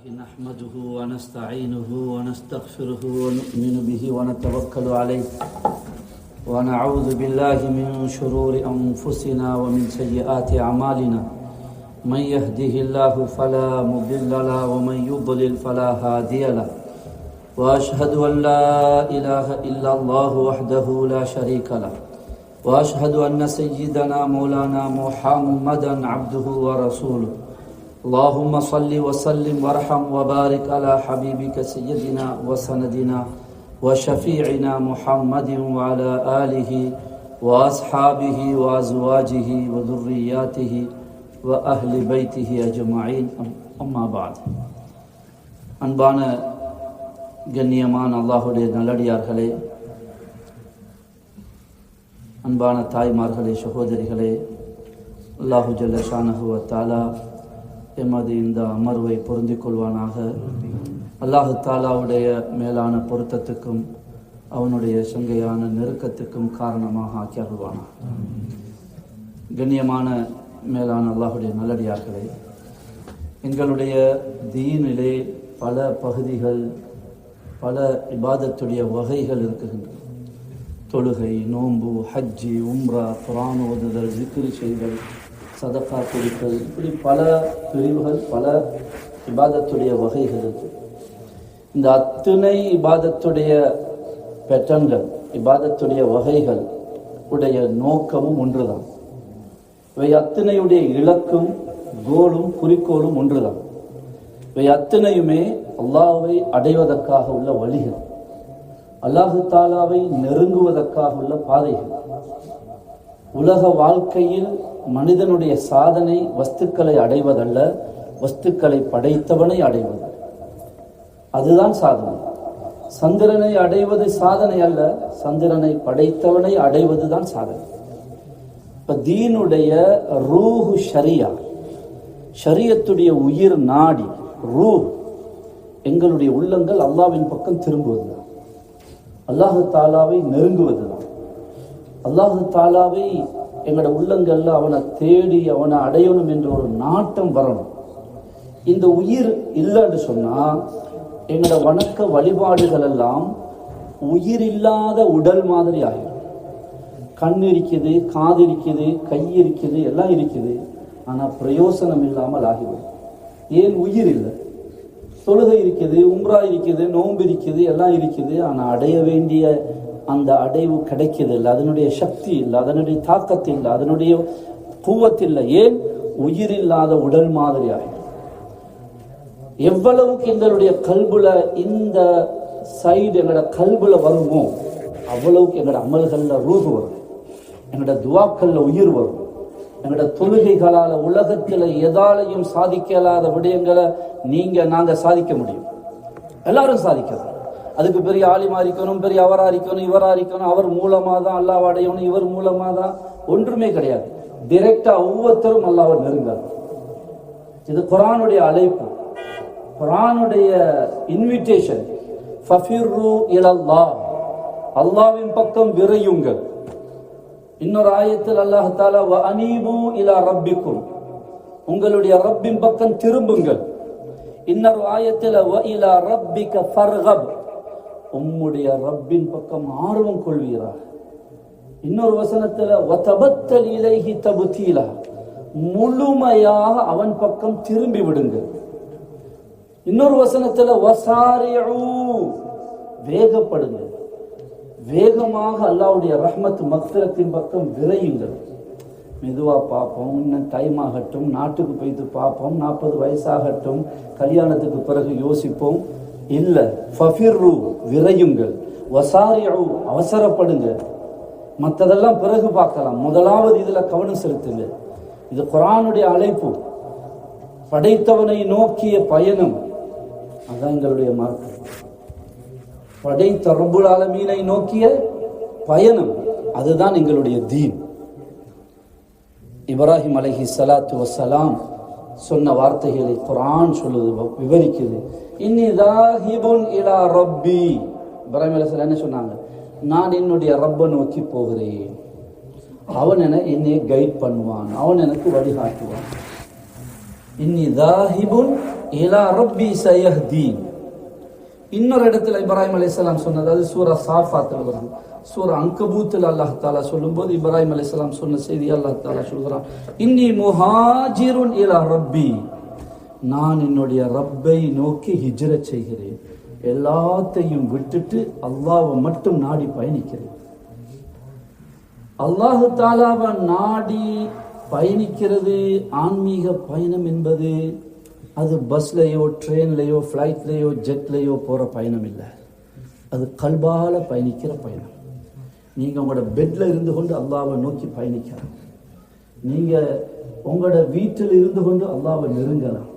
نحمده ونستعينه ونستغفره ونؤمن به ونتوكل عليه ونعوذ بالله من شرور أنفسنا ومن سيئات أعمالنا من يهده الله فلا مضل له ومن يضلل فلا هادي له وأشهد أن لا إله إلا الله وحده لا شريك له وأشهد أن سيدنا مولانا محمدا عبده ورسوله اللهم صل وسلم وارحم وبارك على حبيبك سيدنا وسندنا وشفيعنا محمد وعلى آله وأصحابه وأزواجه وذرياته وأهل بيته أجمعين أما بعد அன்பான கண்ணியமான அல்லாஹ்வுடைய நல்லடியார்களே, அன்பான தாய்மார்களே, சகோதரிகளே, அல்லாஹு ஜல்ல ஷானஹு வ தஆலா எமது இந்த அமர்வை பொருந்திக் கொள்வானாக. அல்லாஹு தாலாவுடைய மேலான பொருத்தத்துக்கும் அவனுடைய சங்கையான நெருக்கத்துக்கும் காரணமாக ஆக்கி அருள்வானாக. கண்ணியமான மேலான அல்லாஹுடைய நல்லடியார்களே, எங்களுடைய தீனிலே பல பகுதிகள், பல இபாதத்துடைய வகைகள் இருக்குகின்றன. தொழுகை, நோன்பு, ஹஜ்ஜி, உம்ரா, குர்ஆன் ஓதுதல், zikr செய்தல், சதகா கொடுத்தல், இப்படி பல பிரிவுகள், பல இபாதத்துடைய வகைகள் இருக்கு. இந்த அத்துணை இபாதத்துடைய பேட்டர்ன்கள், இபாதத்துடைய வகைகள் உடைய நோக்கமும் ஒன்றுதான். இவை அத்தனையுடைய இலக்கும், கோலும், குறிக்கோளும் ஒன்றுதான். இவை அத்தனையுமே அல்லாஹ்வை அடைவதற்காக உள்ள வழிகள், அல்லாஹு தாலாவை நெருங்குவதற்காக உள்ள பாதைகள். உலக வாழ்க்கையில் மனிதனுடைய சாதனை வஸ்துக்களை அடைவதல்ல, வஸ்துக்களை படைத்தவனை அடைவது, அதுதான் சாதனை. சந்திரனை அடைவது சாதனை அல்ல, சந்திரனை படைத்தவனை அடைவதுதான் சாதனை. இப்ப தீனுடைய ரூஹு ஷரியா, ஷரியத்துடைய உயிர் நாடி ரூ, எங்களுடைய உள்ளங்கள் அல்லாஹ்வின் பக்கம் திரும்புவதுதான், அல்லாஹு தாலாவை நெருங்குவதுதான். அல்லாஹு தாலாவை எங்களோட உள்ளங்கள்ல அவனை தேடி அவனை அடையணும் என்ற ஒரு நாட்டம் வரணும். இந்த உயிர் இல்லைன்னு சொன்னா எங்களோட வணக்க வழிபாடுகள் எல்லாம் உயிர் இல்லாத உடல் மாதிரி ஆகிடும். கண் இருக்குது, காது இருக்குது, கை இருக்குது, எல்லாம் இருக்குது, ஆனா பிரயோசனம் இல்லாமல் ஆகிவிடும். ஏன்? உயிர் இல்லை. தொழுகை இருக்குது, உம்ரா இருக்குது, நோன்பு இருக்குது, எல்லாம் இருக்குது, ஆனா அடைய வேண்டிய அந்த அடைவு கிடைக்கிறது இல்லை, அதனுடைய சக்தி இல்லை, அதனுடைய தாக்கத்து இல்லை, அதனுடைய கூவத்தில்லை. ஏன்? உயிர் இல்லாத உடல் மாதிரி ஆகிடும். எவ்வளவுக்கு எங்களுடைய கல்புல இந்த சைடு எங்களோட கல்புல வருமோ அவ்வளவுக்கு எங்களோட அமல்கள்ல ரூஹ் வரும், எங்களோட துவாக்கள்ல உயிர் வரும். எங்களோட தொழுகைகளால உலகத்துல எதாலையும் சாதிக்க இயலாத விடயங்களை நாங்க சாதிக்க முடியும். எல்லாரும் சாதிக்கலாம். அதுக்கு பெரிய ஆலிமா இருக்கணும், பெரிய அவரா இருக்கணும், இவரா இருக்கணும், அவர் மூலமா தான் அல்லாஹ் அடையணும், இவர் மூலமா தான், ஒன்றுமே கிடையாது. டைரக்டா ஒவ்வொருத்தரும் அல்லாஹ்வை நெருங்கலாம். இது குர்ஆனுடைய அழைப்பு, குர்ஆனுடைய இன்விடேஷன். ஃபஃபிர்ரு இலல்லாஹ், அல்லாஹ்வின் பக்கம் விரையுங்கள். இன்னொரு ஆயத்தில் அல்லாஹ் தஆலா வ அனீபு இலா ரப்பிக்கும், உங்களுடைய ரப்பின் பக்கம் திரும்புங்கள். இன்னொரு ஆயத்தில் வ இலா ரப்பிக ஃபர்கப், உம்முடைய ரப்பின் பக்கம் ஆர்வம் கொள்வீராக. இன்னொரு வசனத்துல வதபத்தல் இலைஹி தபுதீலா, முழுமையாக அவன் பக்கம் திரும்பி விடுங்கள். இன்னொரு வசனத்துல வசாரிஉ, வேகப்படுங்க, வேகமாக அல்லாஹ்வுடைய ரஹ்மத் மக்ஃபிரத்தின் பக்கம் விரையுங்கள். மெதுவா பார்ப்போம், இன்னும் டைம் ஆகட்டும், நாட்டுக்கு போயிட்டு பார்ப்போம், 40 வயசாகட்டும், கல்யாணத்துக்கு பிறகு யோசிப்போம். இல்ல, ஃபஃபிர்ரு, விரையுங்கள், வசாரிஉ, அவசரப்படுங்க, மற்றதெல்லாம் பிறகு பார்க்கலாம், முதலாவது இதுல கவனம் செலுத்துங்க. இது குர்ஆனுடைய அழைப்பு, படைத்தவனை நோக்கிய பயணம். அதான் எங்களுடைய மார்க்கம், படைத்த ரப்புல் ஆலமீனை நோக்கிய பயணம், அதுதான் எங்களுடைய தீன். இப்ராஹிம் அலைஹி ஸலாத்து வஸ்ஸலாம் சொன்ன வார்த்தைகளை குர்ஆன் சொல்லுது, விவரிக்குது. இன்னி தாஹிபுன் இலா ரப்பி, இப்ராஹிம் அலைஹிஸ்ஸலாம் என்ன சொன்னாங்க? நான் என்னுடைய ரப்பை நோக்கி போகிறேன், அவன் என்னை கைட் பண்ணுவான், அவன் எனக்கு வழிகாட்டுவான். இன்னி தாஹிபுன் இலா ரப்பி சயஹ்தீன். இன்னொரு இடத்துல இப்ராஹிம் அலைஹிஸ்ஸலாம் சொன்னது, அது சூரா சாஃபாத்தில் வருது. சூரா அன்கபூத்தில் அல்லாஹ் தஆலா சொல்லும்போது இப்ராஹிம் அலைஹிஸ்ஸலாம் சொன்ன செய்தி அல்லாஹ் தஆலா சொல்கிறான், இன்னி முஹாஜிருன் இலா ரப்பி, நான் என்னுடைய ரப்பை நோக்கி ஹிஜ்ரத் செய்கிறேன், எல்லாத்தையும் விட்டுட்டு அல்லாஹ்வை மட்டும் நாடி பயணிக்கிறேன். அல்லாஹ் தஆலாவை நாடி பயணிக்கிறது ஆன்மீக பயணம் என்பது அது பஸ்லையோ ட்ரெயின்லையோ ஃப்ளைட்லையோ ஜெட்லையோ போகிற பயணம் இல்லை. அது கல்பால பயணிக்கிற பயணம். நீங்கள் உங்களோட பெட்டில் இருந்து கொண்டு அல்லாஹ்வை நோக்கி பயணிக்கலாம். நீங்கள் உங்களோட வீட்டில் இருந்து கொண்டு அல்லாஹ்வை நெருங்கலாம்.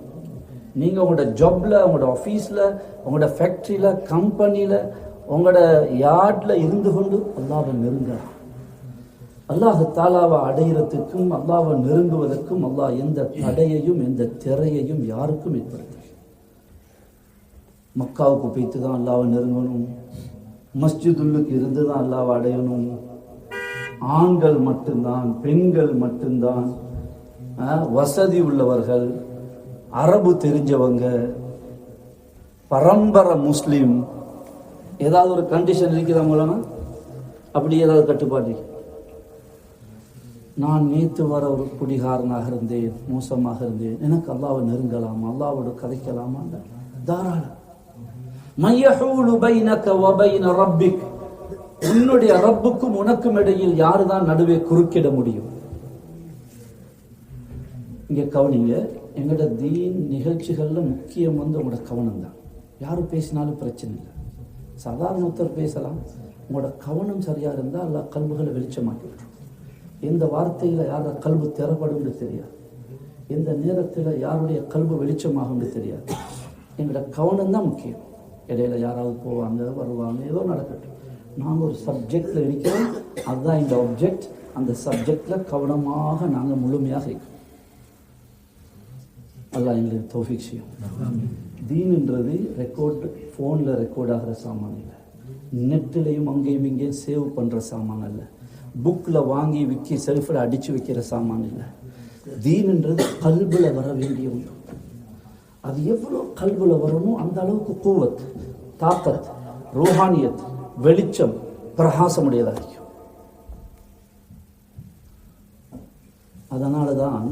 நீங்கள் உங்களோட ஜாப்பில், உங்களோட ஆஃபீஸில், உங்களோட ஃபேக்ட்ரியில், கம்பெனியில், உங்களோட யார்டில் இருந்து கொண்டு அல்லாஹ்வை நெருங்கலாம். அல்லாஹ் தாலாவை அடையிறதுக்கும் அல்லாஹ்வை நெருங்குவதற்கும் அல்லாஹ் எந்த தடையையும் எந்த திரையையும் யாருக்கும் ஏற்படுத்த. மக்காவுக்கு போய்த்து தான் அல்லாஹ்வை நெருங்கணும், மஸ்ஜிதுல்லுக்கு இருந்து தான் அல்லாஹ்வை அடையணும். ஆண்கள் மட்டும்தான், பெண்கள் மட்டும்தான், வசதி உள்ளவர்கள், அரபு தெரிஞ்சவங்க, பரம்பரை முஸ்லீம், ஏதாவது ஒரு கண்டிஷன் இருக்குதா மூலமா? அப்படி ஏதாவது கட்டுப்பாடு? நான் நேற்று வர ஒரு குடிகாரனாக இருந்தேன், மோசமாக இருந்தேன், எனக்கு அல்லாஹ்வை நெருங்கலாமா, அல்லாஹ்வோடு கதைக்கலாமா? தாராளம். மையஹூலு பைனக வ பைன ரப்பிக், உன்னுடைய ரப்புக்கும் உனக்கும் இடையில் யாருதான் நடுவே குறுக்கிட முடியும்? இங்க கவனிங்க, எங்களோட தீன் நிகழ்ச்சிகள்ல முக்கியம் உங்களோட கவனம் தான். யாரு பேசினாலும் பிரச்சனை இல்லை, சாதாரண ஒருத்தர் பேசலாம். உங்களோட கவனம் சரியா இருந்தால் அல்லாஹ் கல்புகளை வெளிச்சமாக்கி விட்டுரும். எந்த வார்த்தையில யாரோட கல்பு திறப்படும் தெரியாது, எந்த நேரத்தில் யாருடைய கல்பு வெளிச்சமாகும் தெரியாது. எங்களோட கவனம் தான் முக்கியம். இடையில யாராவது போவாங்க வருவாங்க, ஏதோ நடக்கட்டும். நாங்கள் ஒரு சப்ஜெக்ட்ல இருக்கிறோம், அதுதான் இந்த ஆப்ஜெக்ட். அந்த சப்ஜெக்ட்ல கவனமாக நாங்கள் முழுமையாக இருக்கோம். அல்லாஹ் எங்களுக்கு தௌஃபீக் செய்யும். தீன்ன்றது ரெக்கார்டு, ஃபோனில் ரெக்கார்ட் ஆகிற சாமான் இல்லை, நெட்டிலையும் அங்கேயும் இங்கேயும் சேவ் பண்ணுற சாமான் இல்லை, புக்கில் வாங்கி விற்கி செல்ஃபில் அடித்து வைக்கிற சாமான் இல்லை. தீன்ன்றது கல்புல வர வேண்டிய ஒன்று. அது எவ்வளோ கல்புல வரணும் அந்த அளவுக்கு கூவத், தாக்கத், ரூஹானியத், வெளிச்சம், பிரகாசமுடையதாக இருக்கும். அதனால தான்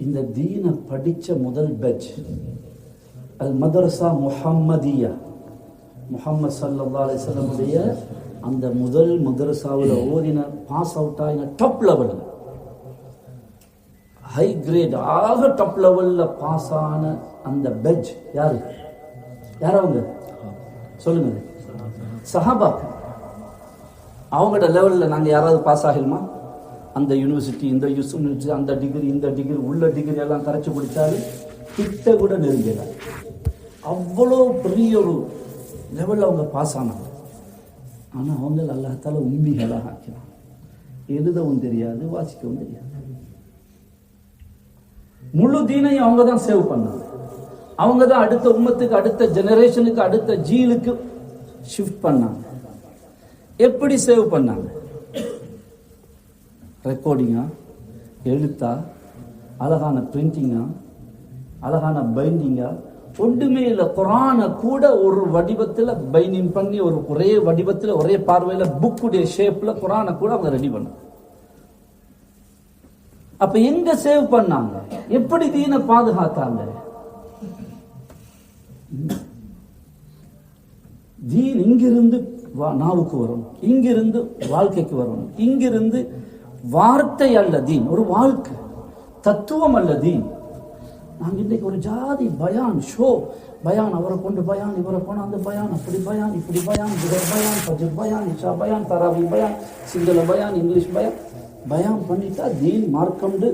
இந்த தீனை படித்த முதல் பேட்ச் அல் மதரசா முஹம்மதியா, முஹம்மது ஸல்லல்லாஹு அலைஹி வஸல்லமுடைய அந்த முதல் மதரசாவில் ஓதின, பாஸ் அவுட் ஆகின டாப் லெவலில், ஹை கிரேட், ஆக டாப் லெவலில் பாஸ் ஆன அந்த பெட்ச் யாரு? யார் அவங்க? சொல்லுங்க. சஹாபாக்கள். அவங்களோட லெவலில் நாங்கள் யாராவது பாஸ் ஆகிடுமா? அந்த யூனிவர்சிட்டி, இந்த யூனிவர்சிட்டி, அந்த டிகிரி, இந்த டிகிரி, உள்ள டிகிரி எல்லாம் கரைச்சி பிடிச்சாலும் கிட்ட கூட நெருங்கல. அவ்வளோ பெரிய ஒரு லெவலில் அவங்க பாஸ் ஆனாங்க. ஆனால் அவங்க அல்லாஹ்தால உண்மைகளாக ஆக்கிறான். எழுதவும் தெரியாது, வாசிக்கவும் தெரியாது. முழு தீனையும் அவங்க தான் சேவ் பண்ணாங்க. அவங்க தான் அடுத்த உம்மத்துக்கு, அடுத்த ஜெனரேஷனுக்கு, அடுத்த ஜீலுக்கு ஷிஃப்ட் பண்ணாங்க. எப்படி சேவ் பண்ணாங்க? ரெக்கார்டிங்கா, எழுத்தா, அழகான பிரிண்டிங்கா, அழகான பைண்டிங்கா? ஒன்றுமே இல்லை. குரானை கூட ஒரு வடிவத்தில் பைண்டிங் பண்ணி, ஒரே வடிவத்தில் ஒரே பார்வையில் புக்குடைய ஷேப்ல குரானை கூட அவங்க ரெடி பண்ணாங்க. அப்ப எங்க சேவ் பண்ணாங்க? எப்படி தீனை பாதுகாத்தாங்க? தீன் இங்கிருந்து நாவுக்கு வரணும், இங்கிருந்து வாழ்க்கைக்கு வரணும். இங்கிருந்து வார்த்தை அல்ல தீன், ஒரு வாழ்க்கை தத்துவம் அல்ல தீன். நாங்க இன்றைக்கு ஒரு ஜாதி பயான் ஷோ, பயான், அவரை கொண்டு பயான், இவரை கொண்டு அந்த பயான், அப்படி பயான், இப்படி பயான், ஜுஹர் பயான், ஃபஜ்ர் பயான், இஷா பயான், தராவி பயான், சிங்கள பயான், இங்கிலீஷ் பயான். பயான் பண்ணிட்டா தீன் மார்க்கம்னு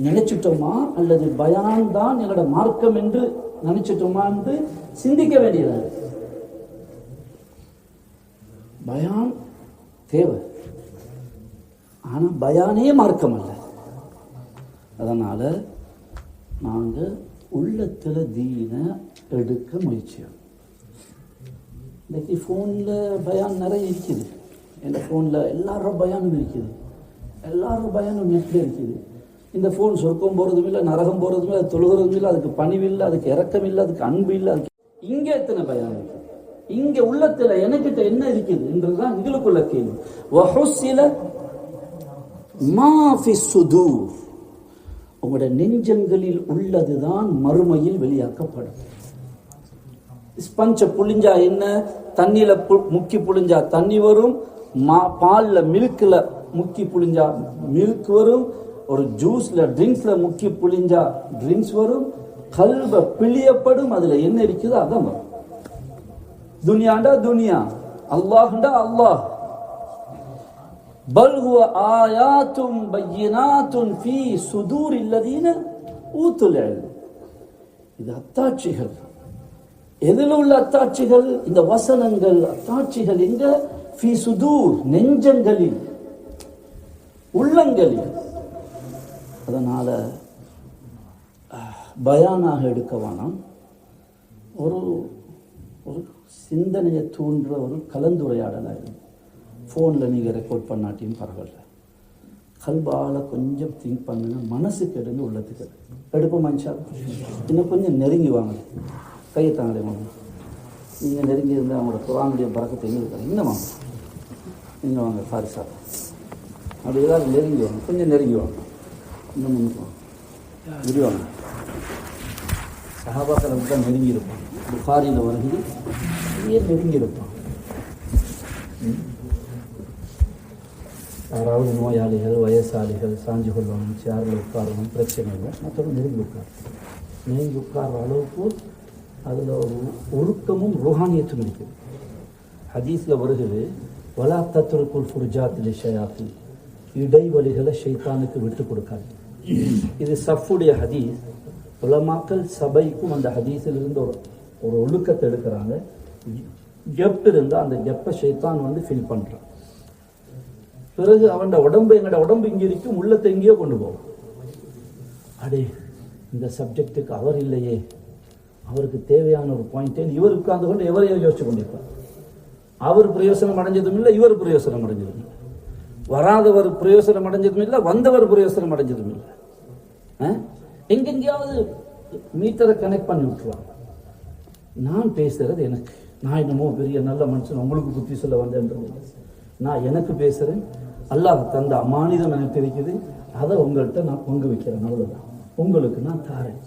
நினைச்சிட்டோமா, அல்லது பயான் தான் எங்களோட மார்க்கம் என்று நினைச்சிட்டோமா என்று சிந்திக்க வேண்டியது. பயான் தேவை, ஆனா பயானே மார்க்கம் அல்ல. அதனால நாங்க உள்ளத்துல தீனை எடுக்க முயற்சியோம். இன்னைக்கு போன்ல பயான் நிறைய இருக்குது. என் போன்ல எல்லாரும் பயானும் இருக்குது, எல்லாரும் பயானும் நெட்ல இருக்குது. இந்த ஃபோன் சொர்க்கம் போகிறதும் இல்லை, நரகம் போகிறதும் இல்லை, அது தொழுகிறதும் இல்லை, அதுக்கு பணிவு இல்லை, அதுக்கு இறக்கம் இல்லை, அதுக்கு அன்பு இல்லை. அதுக்கு இங்கே எத்தனை பயம் இருக்கு? இங்கே உள்ளத்தில் எனக்கிட்ட என்ன இருக்குது என்றுதான் எங்களுக்குள்ள கேள்வி. வஹுஸ்ஸில மா ஃபி சுதூர், உங்களுடைய நெஞ்சங்களில் உள்ளதுதான் மறுமையில் வெளியாக்கப்படும். ஸ்பஞ்ச புளிஞ்சா என்ன, தண்ணியில முக்கி புளிஞ்சா தண்ணி வரும், பால்ல மில்க்ல முக்கி புளிஞ்சா மில்க் வரும், ஒரு ஜூஸ்ல ட்ரிங்க்ஸ்ல முக்கி புளிஞ்சா ட்ரிங்க்ஸ் வரும். கல்வ பிழியப்படும், அதுல என்ன இருக்குதோ அதான் வரும். துனியாண்டா துனியா, அல்லாஹ்ண்டா அல்லாஹ். பல் ஹுவ ஆயாத்தும் பய்யினாத்துன் ஃபீ சுதூரில் லதீன ஊத்துல் இல்ம். இது அத்தாட்சிகள். எதில் உள்ள அத்தாட்சிகள்? இந்த வசனங்கள் அத்தாட்சிகள் எங்க? ஃபீ சுதூர், நெஞ்சங்களில், உள்ளங்களில். அதனால பயானாக எடுக்க வேணாம், ஒரு ஒரு சிந்தனையை தூண்டுற ஒரு கலந்துரையாடலாக இருக்கும். ஃபோனில் நீங்கள் ரெக்கார்ட் பண்ணாட்டியும் பரவாயில்ல, கல்பால கொஞ்சம் திங்க் பண்ணுங்க, மனசுக்கு எடுங்க, உள்ளத்துக்கு எடுப்போம். மனுஷா இன்னும் கொஞ்சம் நெருங்கி வாங்க, கையை தாங்களே வாங்க. நீங்கள் நெருங்கி இருந்தால் அவங்களோட குரானுடைய பறக்கத்தை எங்களுக்கு இன்னும் வாங்க, நீங்கள் வாங்க ஃபாரிசா, அப்படி ஏதாவது நெருங்கி வாங்க, கொஞ்சம் நெருங்கி வாங்க, இன்னும் முன்னுக்கு வாங்க, விடுவாங்க. சஹாபாக்கள் அப்படி தான் நெருங்கி இருப்பான். புகாரியில் வருகிறது நெருங்கி இருப்பான். யாராவது நோயாளிகள், வயசாளிகள் சாஞ்சு கொள்ளணும், சேரில் உட்காரணும், பிரச்சனை இல்லை, மற்றவங்க நெருங்கி உட்காரணும். நெருங்கி உட்கார்ற அளவுக்கு அதில் ஒரு ஒழுக்கமும் ருஹானியத்தும் இருக்குது. ஹதீஸில் வருகிறது, வலா தத்ருக்குல் ஃபுர்ஜாத்தில் ஷயாத்தி, இடைவெளிகளை ஷைத்தானுக்கு விட்டு கொடுக்காது. இது சஃபுடைய ஹதீஸ். உலமாக்கள் சபைக்கும் அந்த ஹதீஸிலிருந்து ஒரு ஒழுக்கத்தை எடுக்கிறாங்க. கெப் இருந்தால் அந்த கெப்பை ஷைத்தான் வந்து ஃபில் பண்ணுறான். பிறகு அவனோட உடம்பு, எங்களோட உடம்பு இங்கே இருக்கும், உள்ளத்தை எங்கேயோ கொண்டு போவோம். அடே இந்த சப்ஜெக்டுக்கு அவர் இல்லையே, அவருக்கு தேவையான ஒரு பாயிண்டே இவர் உட்கார்ந்து கொண்டு எவரையோ யோசிச்சு கொண்டிருப்பார். அவர் பிரயோசனம் அடைஞ்சதும் இல்லை, இவர் பிரயோசனம் அடைஞ்சதும் இல்லை. வராதவர் பிரயோசனம் அடைஞ்சதும் இல்லை, வந்தவர் பிரயோசனம் அடைஞ்சதும் இல்லை. எங்கெங்கேயாவது மீட்டரை கனெக்ட் பண்ணி விட்டுருவாங்க. நான் பேசுறது எனக்கு, நான் என்னமோ பெரிய நல்ல மனுஷன் உங்களுக்கு புத்தி சொல்ல வந்தேன்றது, நான் எனக்கு பேசுகிறேன். அல்லாஹ் தந்த அமானிதம் எனக்கு இருக்குது, அதை உங்கள்கிட்ட நான் பங்கு வைக்கிறேன், அவ்வளோதான். உங்களுக்கு நான் தாரேன்.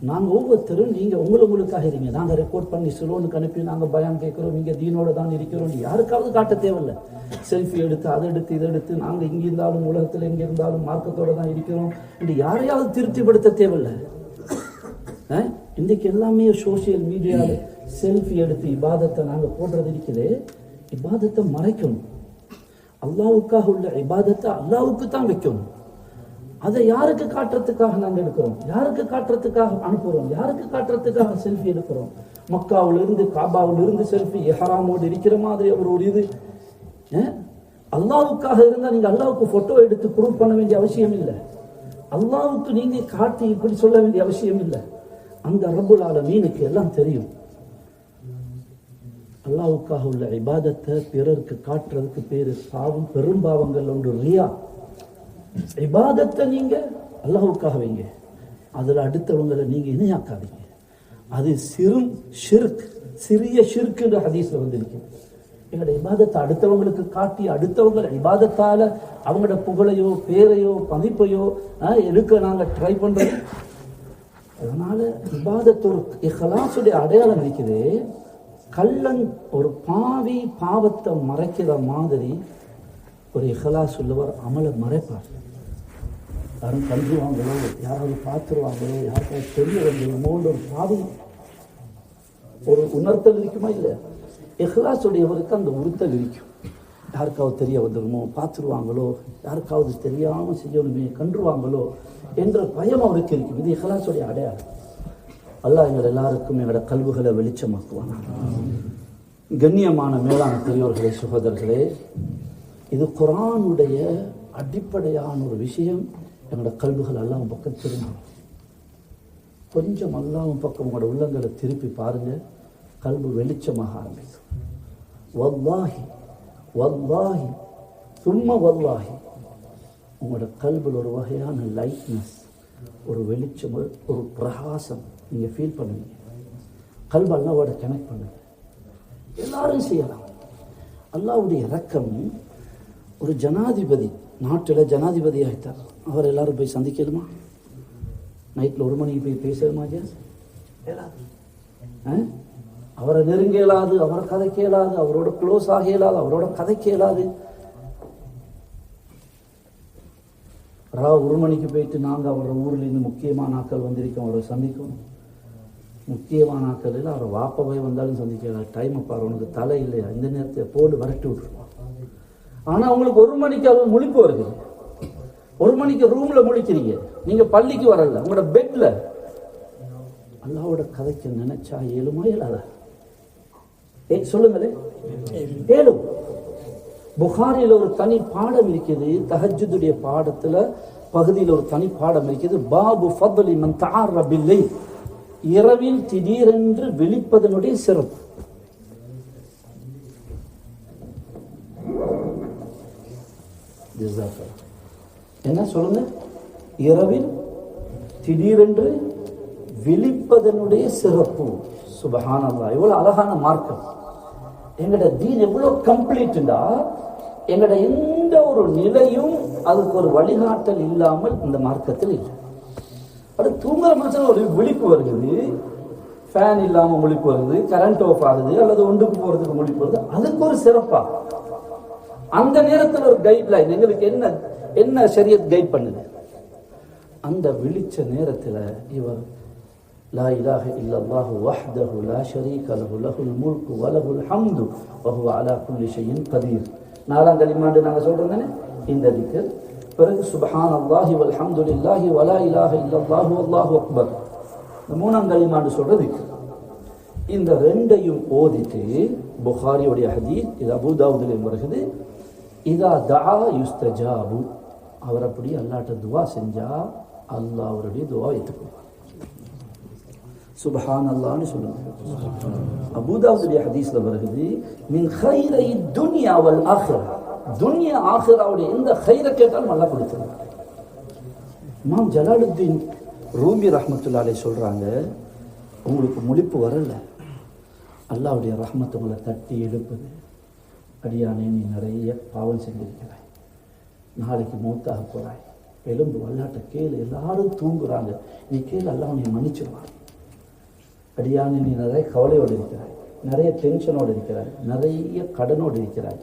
நாங்கள் ஒவ்வொருத்தரும் நீங்கள் உங்களுக்காக இருங்க. நாங்கள் ரெக்கார்ட் பண்ணி சிலோனுக்கு அனுப்பி நாங்கள் பயம் கேட்குறோம், இங்கே தீனோட தான் இருக்கிறோம், யாருக்காவது காட்ட தேவையில்லை. செல்ஃபி எடுத்து அதை எடுத்து இதை எடுத்து நாங்கள் இங்கே இருந்தாலும் உலகத்தில் எங்கே இருந்தாலும் மார்க்கத்தோடு தான் இருக்கிறோம் என்று யாரையாவது திருப்திப்படுத்த தேவையில்லை. இன்றைக்கு எல்லாமே சோசியல் மீடியாவில் செல்ஃபி எடுத்து இபாதத்தை நாங்கள் போடுறது இருக்குது. இபாதத்தை மறைக்கணும். அல்லாவுக்காக உள்ள இபாதத்தை அல்லாவுக்கு தான் வைக்கணும். அதை யாருக்கு காட்டுறதுக்காக நாங்கள் எடுக்கிறோம்? யாருக்கு காட்டுறதுக்காக அனுப்புகிறோம்? யாருக்கு காட்டுறதுக்காக செல்ஃபி எடுக்கிறோம்? மக்காவிலிருந்து காபாவிலிருந்து செல்ஃபி எஹராமோடு இருக்கிற மாதிரி ஒரு இது. அல்லாவுக்காக இருந்தால் நீங்கள் அல்லாவுக்கு ஃபோட்டோ எடுத்து ப்ரூவ் பண்ண வேண்டிய அவசியம் இல்லை. அல்லாவுக்கு நீங்கள் காட்டி இப்படி சொல்ல வேண்டிய அவசியம் இல்லை. அந்த ரப்புல் ஆலமீனுக்கு எல்லாம் தெரியும். அல்லாவுக்காக உள்ள இபாதத்தை பிறருக்கு காட்டுறதுக்கு பேரு பாவம், பெரும்பாவங்கள் ஒன்று ரியா. இபாதத்தை நீங்க அல்லாஹ்வுக்காக வைங்க, அதுல அடுத்தவங்களை நீங்க இணையாக்காதீங்க. அது சிறிய ஷிர்க்குன்ற ஹதீஸ்ல வந்திருக்கு. எங்களோட இபாதத்தை அடுத்தவங்களுக்கு காட்டி அடுத்தவங்க இபாதத்தால அவங்களோட புகழையோ பேரையோ மதிப்பையோ எடுக்க நாங்க ட்ரை பண்றோம். அதனால இபாதத்தோட இஹ்லாஸுடைய அடையாளம் இருக்குது. கள்ளன் ஒரு பாவி பாவத்தை மறைக்கிற மாதிரி ஒரு இஹ்லாஸ் உள்ளவர் அமலை மறைப்பார். யாரும் கண்டுவாங்களோ, யாராவது பார்த்துருவாங்களோ, யாருக்காவது தெரிய வந்துடுமோன்ற ஒரு பாவி ஒரு உணர்த்தல் இருக்குமா? இல்லை, இஹ்லாஸ் உடையவருக்கு அந்த உறுத்தல் இருக்கும். யாருக்காவது தெரிய வந்துடுமோ, பார்த்துருவாங்களோ, யாருக்காவது தெரியாமல் செய்யணுமே, கண்டுருவாங்களோ என்ற பயம் அவருக்கு இருக்கும். இது இஹ்லாஸுடைய அடையாளம். அல்லாஹ் எங்கள் எல்லாருக்கும் எங்களோட கல்விகளை வெளிச்சமாக்குவாங்க. கண்ணியமான மேலான பெரியோர்களே, சகோதரர்களே, இது குர்ஆனுடைய அடிப்படையான ஒரு விஷயம். எங்களோட கல்விகள் அல்லாஹ் பக்கம் திரும்பும். கொஞ்சம் அல்லாஹ் பக்கம் உங்களோட உள்ளங்களை திருப்பி பாருங்க, கல்வி வெளிச்சமாக ஆரம்பிக்கும். வல்லாஹி வல்லாஹி சும்மா வல்லாஹி, உங்களோட கல்வியில் ஒரு வகையான லைட்னஸ், ஒரு வெளிச்சம், ஒரு பிரகாசம் நீங்கள் ஃபீல் பண்ணுவீங்க. கல்வி அல்லாவோட கனெக்ட் பண்ணுங்க. எல்லாரும் செய்யலாம். அல்லாவுடைய இரக்கம். ஒரு ஜனாதிபதி நாட்டில் ஜனாதிபதி ஆகிட்டார். அவர் எல்லாரும் போய் சந்திக்கலுமா? நைட்டில் 1 மணிக்கு போய் பேசலுமா? அவரை நெருங்க இயலாது, அவரை கதைக்க இயலாது, அவரோட க்ளோஸ் ஆக இயலாது, அவரோட கதைக்க இயலாது. 1 மணிக்கு போயிட்டு நாங்கள் அவரோட ஊரில் இருந்து முக்கியமான ஆட்கள் வந்திருக்கோம், அவரை சந்திக்கணும். முக்கியமான ஆட்கள் இல்லை, அவரை வாப்பவை வந்தாலும் சந்திக்க டைம் பாரு, உனக்கு தலை இல்லையா, இந்த நேரத்தை போட்டு விரட்டி விட்டுருவான். ஆனால் அவங்களுக்கு 1 மணிக்கு அவர் முழிப்பு வருது. 1 மணிக்கு ரூம்ல முழிக்கிறீங்க, நீங்க பள்ளிக்கு வரல, உங்களோட பெட்ல. அல்லாவோட கதைக்கு நினைச்சா ஏழுமா இயலாதா? சொல்லுங்களே, ஏழும். புகாரில் ஒரு தனி பாடம் இருக்குது, தஹஜ்ஜுடைய பாடத்துல பகுதியில் ஒரு தனி பாடம் இருக்குது. பாபு ஃபத்லி மன் தஆர்ர பில்லைல், இரவில் திடீரென்று விழிப்பதனுடைய சிறப்பு. என்ன சொல்லுங்க? இரவில் திடீரென்று விழிப்பதனுடைய சிறப்பு. சுப்ஹானல்லாஹ், எவ்வளவு அழகான மார்க்கம். எங்கட தீன் எவ்வளவு கம்ப்ளீட்டா, எங்கட எந்த ஒரு நிலையும் அதுக்கு ஒரு வழிகாட்டல் இல்லாமல் இந்த மார்க்கத்தில் இல்லை. அது தூங்குற மனுஷன் ஒரு விழிப்பு வருகிறது, ஃபேன் இல்லாம முழிப்பு வருது, கரண்ட் ஆஃப் ஆகுது, அல்லது ஒன்றுக்கு போறதுக்கு முழிப்பு வருது, அதுக்கு ஒரு சிறப்பா. அந்த நேரத்தில் ஒரு கைட்லைன் எங்களுக்கு என்ன ஷரியத் கைட் பண்ணுது. அந்த விழிச்ச நேரத்தில் இவர் லா இலாஹ இல்லல்லாஹு வஹ்தஹு லா ஷரீக லஹு லஹுல் முல்கு வ லஹுல் ஹம்து வ ஹுவ அலா குல்லி ஷைஇன் கதீர். 4ஆம் கலிமாண்டு நாங்க சொல்றோம் தானே இந்த திக்ர். பிறகு சுப்ஹானல்லாஹி வல்ஹம்துலில்லாஹி வ லா இலாஹ இல்லல்லாஹு வல்லாஹு அக்பர். இந்த 3ஆம் கலிமாண்டு சொல்ற திக்ர். இந்த ரெண்டையும் ஓதிட்டு, புகாரியுடைய ஹதீஸ், இது அபூ தாவூதிலே வருகிறது, இதா தஆ யுஸ்தஜாபு, அவர் அப்படி அல்லாஹ்ட்ட துஆ செஞ்சா அல்லாஹ் அவருடைய துஆ ஏற்றுக்கொள்வார். சுப்ஹானல்லாஹ்னு சொல்லுங்க. அபூ தாவூதுடைய ஹதீஸ்ல வருகிறது, மின் கைரை துன்யா வல் ஆখিরা, துன்யா ஆখিরাவுடைய எந்த கைரை கேட்டாலும் அல்லாஹ் கொடுத்துருவார். இமாம் ஜலாலுத்தீன் ரூமி ரஹ்மத்துல்லாஹி அலைஹி சொல்றாங்க, உங்களுக்கு முழிப்பு வரல, அல்லாஹ்வுடைய ரஹ்மத் உங்களை தட்டி எழுப்புது. அடியானே, நீ நிறைய பாவம் செஞ்சிருக்கிறாய், நாளைக்கு மௌத்தாக போறாய், எலும்பு அல்லாட்ட கேளு, எல்லாரும் தூங்குறாங்க, நீ கேளு, அல்லாஹ் நீ மன்னிச்சிருவான். அடியானே, நீ நிறைய கவலையோடு இருக்கிறாய், நிறைய டென்ஷனோடு இருக்கிறாய், நிறைய கடனோடு இருக்கிறாய்,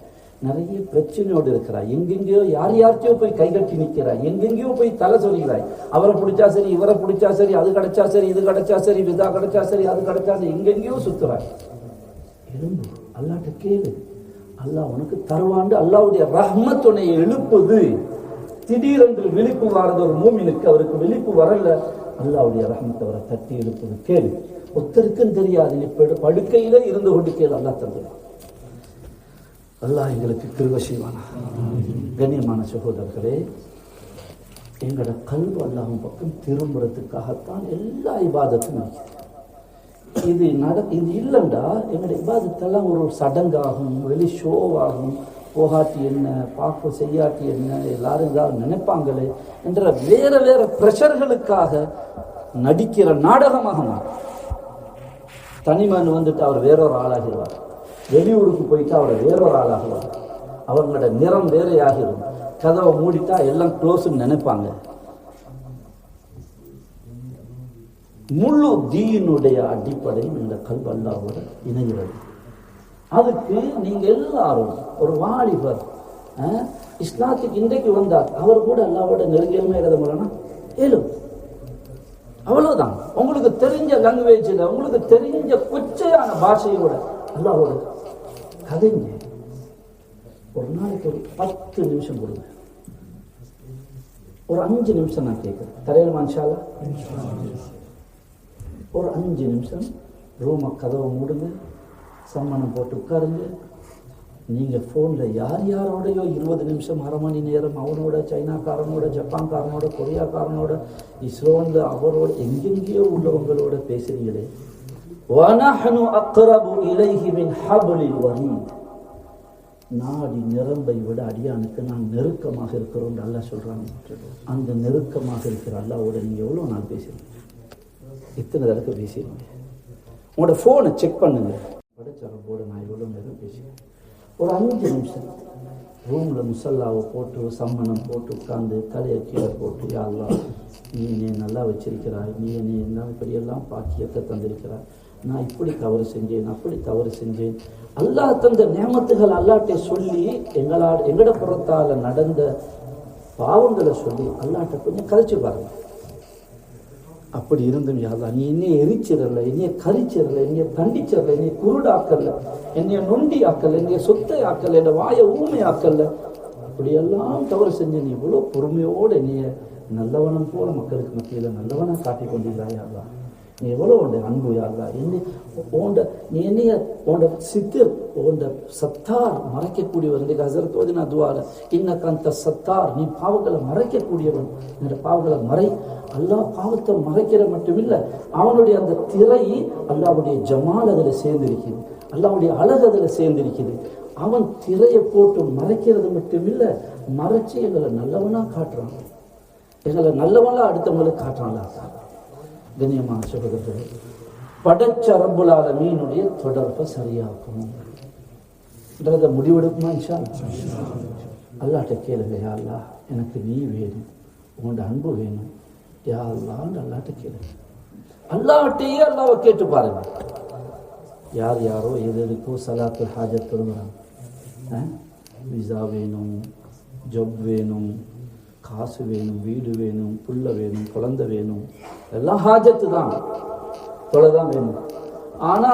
நிறைய பிரச்சனையோடு இருக்கிறாய், எங்கெங்கேயோ யார்கிட்டயோ போய் கைகட்டி நிற்கிறாய், எங்கெங்கேயோ போய் தலை சொல்கிறாய், அவரை பிடிச்சா சரி, இவரை பிடிச்சா சரி, அது கிடைச்சா சரி, இது கிடைச்சா சரி, விதா கிடைச்சா சரி, அது கிடைச்சா சரி, எங்கெங்கேயோ சுத்துறாய். எலும்பு அல்லாட்ட கேளு, அல்லாஹ் உனக்கு தருவாண்டு. அல்லாஹ்வுடைய ரஹ்மத் உன்னை எழுப்புது. திடீரென்று விழிப்பு வாரது ஒரு மூமினுக்கு, அவருக்கு விழிப்பு வரல, அல்லாஹ்வுடைய ரஹ்மத் அவரை தட்டி எழுப்புது. கேளு, ஒருத்தருக்கும் தெரியாது, இப்ப படுக்கையில இருந்து கொண்டு கேளு, அல்லாஹ் தந்துடுவான். அல்லாஹ் எங்களுக்கு கிருபை செய்வானா. கண்ணியமான சகோதரர்களே, எங்களோட கல்வி அல்லாஹ்வின் பக்கம் திரும்புறதுக்காகத்தான் எல்லா இபாதத்தும் இருக்குது. இது இல்லைண்டா எங்களுடைய இபாதத்தெல்லாம் ஒரு சடங்காகும், வெளி ஷோவாகும், போகாட்டி என்ன, பார்க்க செய்யாட்டி என்ன, எல்லாரும் ஏதாவது நினைப்பாங்களே என்ற வேற வேற பிரஷர்களுக்காக நடிக்கிற நாடகமாக மாறும். தனிமன் வந்துட்டு அவர் வேறொரு ஆளாகிடுவார், வெளியூருக்கு போயிட்டு அவர் வேறொரு ஆளாகுவார், அவங்களோட நிறம் வேறையாகிடும், கதவை மூடிட்டா எல்லாம் க்ளோஸ்ன்னு நினைப்பாங்க. முழு தீனுடைய அடிப்படையும் இந்த கல்வி அல்லாஹ்வோட இணைகிறது. அதுக்கு நீங்க எல்லாரும், ஒரு வாலிபர் இஸ்லாத்துக்கு இன்றைக்கு வந்தார், அவர் கூட அல்லாஹ்வோட நெருங்கியமே எழுத முடியலன்னா ஏழும், அவ்வளவுதான். உங்களுக்கு தெரிஞ்ச லாங்குவேஜில், உங்களுக்கு தெரிஞ்ச கொச்சையான பாஷையோட அல்லாஹ்வோட கதைங்க. ஒரு நாளைக்கு ஒரு 10 நிமிஷம் கொடுங்க, ஒரு 5 நிமிஷம் நான் கேட்கிறேன், தரையில இன்ஷா அல்லாஹ். ஒரு 5 நிமிஷம் ரூமை கதவை மூடுங்க, சம்மணம் போட்டு உட்காருங்க. நீங்கள் ஃபோனில் யாரோடையோ 20 நிமிஷம், அரை மணி நேரம் அவனோட, சைனாக்காரனோட, ஜப்பான்காரனோட, கொரியாக்காரனோட, இஸ்ரோன்ல அவரோட, எங்கெங்கேயோ உள்ளவங்களோட பேசுறீங்களே. وَنَحْنُ أَقْرَبُ إِلَيْهِ مِنْ حَبْلِ الْوَرِيدِ, நாடி நிரம்பை விட அடியானுக்கு நான் நெருக்கமாக இருக்கிறோம் அல்லாஹ் சொல்றாங்க. அந்த நெருக்கமாக இருக்கிற அல்லாஹ்வோட நீங்க எவ்வளவு நாள் பேசுறீங்க? இத்தனை தடவை பேசிடுங்க. உங்களோட போனை செக் பண்ணுங்க. படைச்ச ரப்போட நான் எவ்வளவு நேரம் பேசுறேன்? ஒரு 5 நிமிஷம் ரூம்ல முசல்லாவை போட்டு சம்மணம் போட்டு உட்கார்ந்து தலையை கீழே போட்டு, யா அல்லாஹ் நீ என்னை நல்லா வச்சிருக்கிறாய், நீ என்னை என்ன இப்படியெல்லாம் பாக்கியத்தை தந்திருக்கிறாய், நான் இப்படி தவறு செஞ்சேன் அப்படி தவறு செஞ்சேன், அல்லாஹ் தந்த நியமத்துகள் அல்லாஹ்ட்டே சொல்லி எங்கட புறத்தால நடந்த பாவங்களை சொல்லி அல்லாஹ்ட்ட கொஞ்சம் கழிச்சு பாருங்க. அப்படி இருந்தும் யா அல்லாஹ் நீ என்னைய எரிச்சிடல, என்னைய கரிச்சிடல, என்னைய தண்டிச்சிடல, என்னைய குருடாக்கல்ல, என்னைய நொண்டி ஆக்கல, என்னைய சொத்தை ஆக்கல, என்னை வாயை ஊமை ஆக்கல, அப்படியெல்லாம் தவறு செஞ்ச நீ இவ்வளோ பொறுமையோடு என்னைய நல்லவனம் போல மக்களுக்கு மத்தியில் நல்லவனா காட்டி கொண்டிருந்தாய் யா அல்லாஹ். நீ எவ்வளோ உண்ட அன்பு யா அல்லாஹ். நீ என்னைய உண்ட சித்தர் உண்ட சத்தார் மறைக்கக்கூடியவர். இன்றைக்கு ஹஸரத் ஓதின துஆல இன்னக அன்த சத்தார், நீ பாவங்களை மறைக்கக்கூடியவன், என்னோட பாவங்களை மறை. அல்லாஹ் பாவத்தை மறைக்கிற மட்டுமில்லை, அவனுடைய அந்த திரை அல்லாஹ்வுடைய ஜமால் அதில் சேர்ந்திருக்குது, அல்லாஹ்வுடைய அழகு அதில் சேர்ந்திருக்குது. அவன் திரையை போட்டு மறைக்கிறது மட்டுமில்லை, மறைச்சி எங்களை நல்லவனா காட்டுறான், எங்களை நல்லவனா அடுத்தவங்களுக்கு காட்டுறான். கண்ணியமான சகோதரர்களே, படைச்ச ரப்புல் ஆலமீனுடைய தொடர்பை சரியாக்கும் முடிவெடுக்குமா இன்ஷா அல்லாஹ். அல்லாஹ்ட்ட கேளுங்க, யா அல்லாஹ் எனக்கு நீ வேணும், உங்களோட அன்பு வேணும் யா அல்லாஹ்ன்னு அல்லாஹ்ட்ட கேளுங்க. அல்லாஹ்ட்டையே அல்லாஹ்வை கேட்டு பாருங்க. யார் யாரோ எதுக்கோ சலாத்துல் ஹாஜத் தொழுகிறாங்க. விசா வேணும், ஜப் வேணும், காசு வேணும், வீடு வேணும், புள்ள வேணும், குழந்தை வேணும், எல்லாம் ஹாஜத்து தான், தொலைதான் வேணும். ஆனா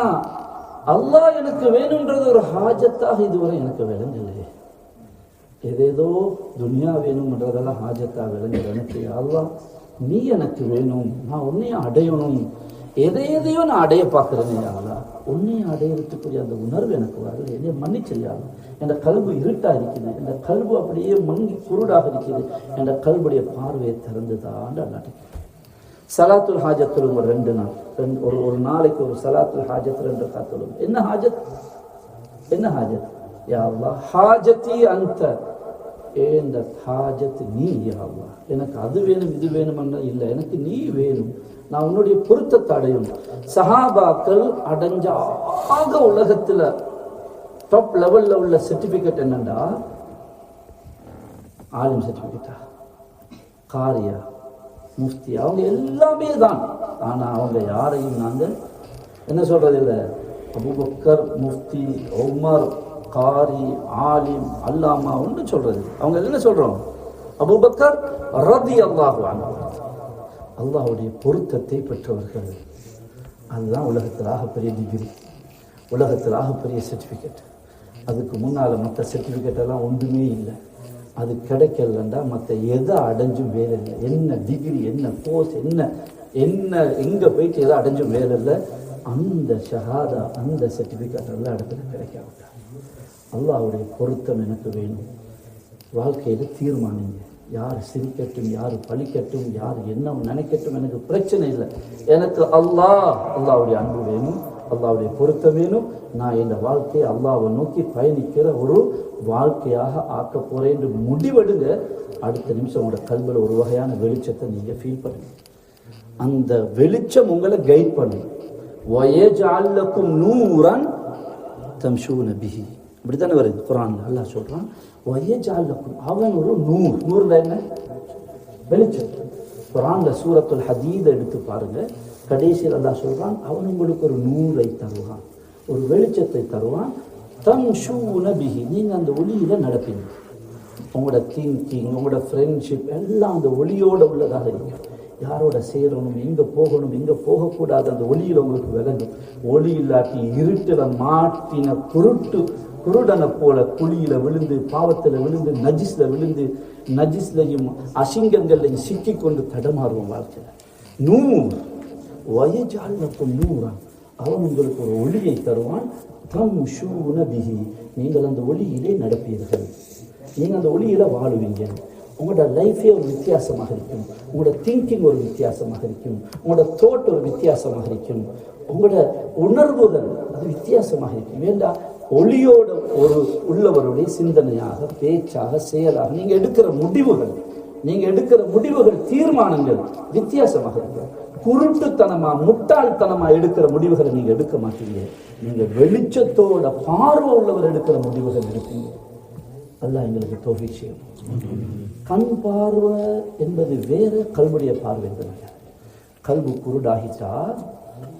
அல்லாஹ் எனக்கு வேணும்ன்றது ஒரு ஹாஜத்தாக இதுவரை எனக்கு விளங்கலையே. ஏதேதோ துனியா வேணும்ன்றதெல்லாம் ஹாஜத்தாக விளங்குது. எனக்கு அல்லாஹ் நீ எனக்கு வேணும், நான் உன்னையும் அடையணும், எதையோ நான் அடைய பார்க்கிறேனே அல்லாஹ், உன்னையும் அடையிறதுக்குரிய அந்த உணர்வு எனக்கு வரல, என்னைய மன்னிச்சையாலும். என் கல்பு இருட்டா இருக்குது, என் கல்பு அப்படியே மங்கி குருடாக இருக்குது, என் கல்புடைய பார்வையை திறந்துதான் அல்லாஹ். சலாத்துல் ஹாஜத் தொழுங்க 2 நாள், ஒரு நாளைக்கு ஒரு சலாத்துல் ஹாஜத் 2 காத்தொழுங்க. என்ன ஹாஜத்? என்ன ஹாஜத்? யா அல்லாஹ் ஹாஜத்தி அன்த, ஏந்த ஹாஜத் நீ யா அல்லாஹ். எனக்கு அது வேணும் இது வேணும்னா இல்லை, எனக்கு நீ வேணும், நான் உன்னுடைய பொருத்தத்தை அடையணும். சஹாபாக்கள் அடைஞ்ச ஆக உலகத்துல டாப் லெவல்ல உள்ள சர்டிபிகேட் என்னண்டா, ஆலிம் சர்டிபிகேட்டா, காரியா, முஃப்தி, அவங்க எல்லாமே தான். ஆனா அவங்க யாரையும் நாங்கள் என்ன சொல்றது இல்லை, அபூபக்கர், முஃப்தி, உமர், காரி, ஆலிம், அல்லாமா ஒன்று சொல்றது. அவங்க என்ன சொல்றோம்? அபூபக்கர் ரலியல்லாஹு அன்ஹு, அல்லாஹ்வுடைய பொருத்தத்தை பெற்றவர்கள். அதுதான் உலகத்தில் ஆகப்பெரிய டிகிரி, உலகத்தில் ஆகப்பெரிய சர்டிஃபிகேட். அதுக்கு முன்னால் மற்ற சர்டிஃபிகேட் எல்லாம் ஒன்றுமே இல்லை. அது கிடைக்கலண்டா மற்ற எதை அடைஞ்சும் வேலை இல்லை. என்ன டிகிரி, என்ன கோர்ஸ், என்ன எங்கே போயிட்டு எதை அடைஞ்சும் வேலை இல்லை. அந்த ஷஹாதா, அந்த சர்டிஃபிகேட் எல்லா இடத்துல கிடைக்காவிட்டார். அல்லாஹ்வுடைய பொருத்தம் எனக்கு வேணும். வாழ்க்கையில் தீர்மானிங்க, யார் சிரிக்கட்டும், யார் பழிக்கட்டும், யார் என்ன நினைக்கட்டும், எனக்கு பிரச்சனை இல்லை. எனக்கு அல்லாஹ்வுடைய அன்பு வேணும், அல்லாஹ்வுடைய பொருத்தம் வேணும். நான் இந்த வாழ்க்கையை அல்லாஹ்வை நோக்கி பயணிக்கிற ஒரு வாழ்க்கையாக ஆக்க போறேன் என்று முடிவெடுங்க. அடுத்த நிமிஷம் உங்களோட கல்வியில் ஒரு வகையான வெளிச்சத்தை நீங்க ஃபீல் பண்ணுங்க. அந்த வெளிச்சம் உங்களை கைட் பண்ணும். வயஜஅல் லக்கும் நூரன் தம்ஷூன பிஹி, இப்படித்தானே வருது குர்ஆன்ல. அல்லாஹ் சொல்றான் வயஜஅல் லக்கும், அவன் ஒரு நூர். நூர்ல என்ன? வெளிச்சம். குர்ஆன்ல சூரத்துல் ஹதீத் எடுத்து பாருங்க, கடைசியில் அல்லாஹ் சொல்றான் அவன் உங்களுக்கு ஒரு நூரை தருவான், ஒரு வெளிச்சத்தை தருவான். தம்ஷூன பிஹி, நீங்க அந்த ஒளியில நடப்பீங்க. உங்களோட திங்கிங், உங்களோட ஃப்ரெண்ட்ஷிப் எல்லாம் அந்த ஒளியோட உள்ளதாக இருக்கும். யாரோட சேரணும், எங்க போகணும், எங்க போகக்கூடாது, அந்த ஒளியில உங்களுக்கு விளங்கும். ஒளி இல்லாட்டி இருட்டில் மாட்டின குருடனை போல குழியில விழுந்து, பாவத்தில் விழுந்து, நஜிஸ்லையும் அசிங்கங்கள்லையும் சிக்கி கொண்டு தடமாறுவோம் வாழ்க்கையில். நூர் வயஜஅல் லக்கும் நூரன், அவன் உங்களுக்கு ஒரு ஒளியை தருவான். தம்ஷூன பிஹி, நீங்கள் அந்த ஒளியிலே நடப்பீர்கள், நீங்கள் அந்த ஒளியில வாழுவீங்க. உங்களோட லைஃபே ஒரு வித்தியாசமாக இருக்கும், உங்களோட திங்கிங் ஒரு வித்தியாசமாக இருக்கும், உங்களோட தோட் ஒரு வித்தியாசமாக இருக்கும், உங்களோட உணர்வுகள் அது வித்தியாசமாக இருக்கு. வேண்டாம், ஒளியோட ஒரு உள்ளவருடைய சிந்தனையாக, பேச்சாக, செயலாக நீங்க எடுக்கிற முடிவுகள் தீர்மானங்கள் வித்தியாசமாக இருக்கு. குருட்டுத்தனமா, முட்டாள்தனமா எடுக்கிற முடிவுகளை நீங்க எடுக்க மாட்டீங்க. நீங்க வெளிச்சத்தோட பார்வை உள்ளவர் எடுக்கிற முடிவுகள் எடுப்பீங்க. அல்லாஹ் எங்களுக்கு தௌஃபீக் செய்யணும். கண் பார்வை என்பது வேற, கல்புடைய பார்வை என்பது வேற. கல்பு குருடாகிட்டா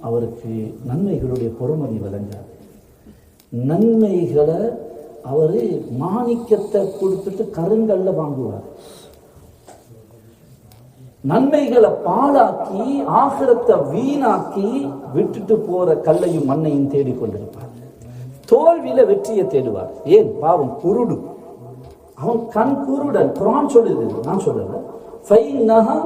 அவருக்கு நன்மைகளுடைய பொறுமதி விளங்காது. நன்மைகளை அவரு மாணிக்கத்தை கொடுத்துட்டு கருங்கல்ல வாங்குவார். நன்மைகளை பாழாக்கி ஆகிரத்தை வீணாக்கி விட்டுட்டு போற கல்லையும் மண்ணையும் தேடிக்கொண்டிருப்பார். தோல்வியில வெற்றியை தேடுவார். ஏன்? பாவம் குருடு, அவன் கண் குருடன். குர்ஆன் சொல்லுது, நான் சொல்லல. ஃபைன்னஹா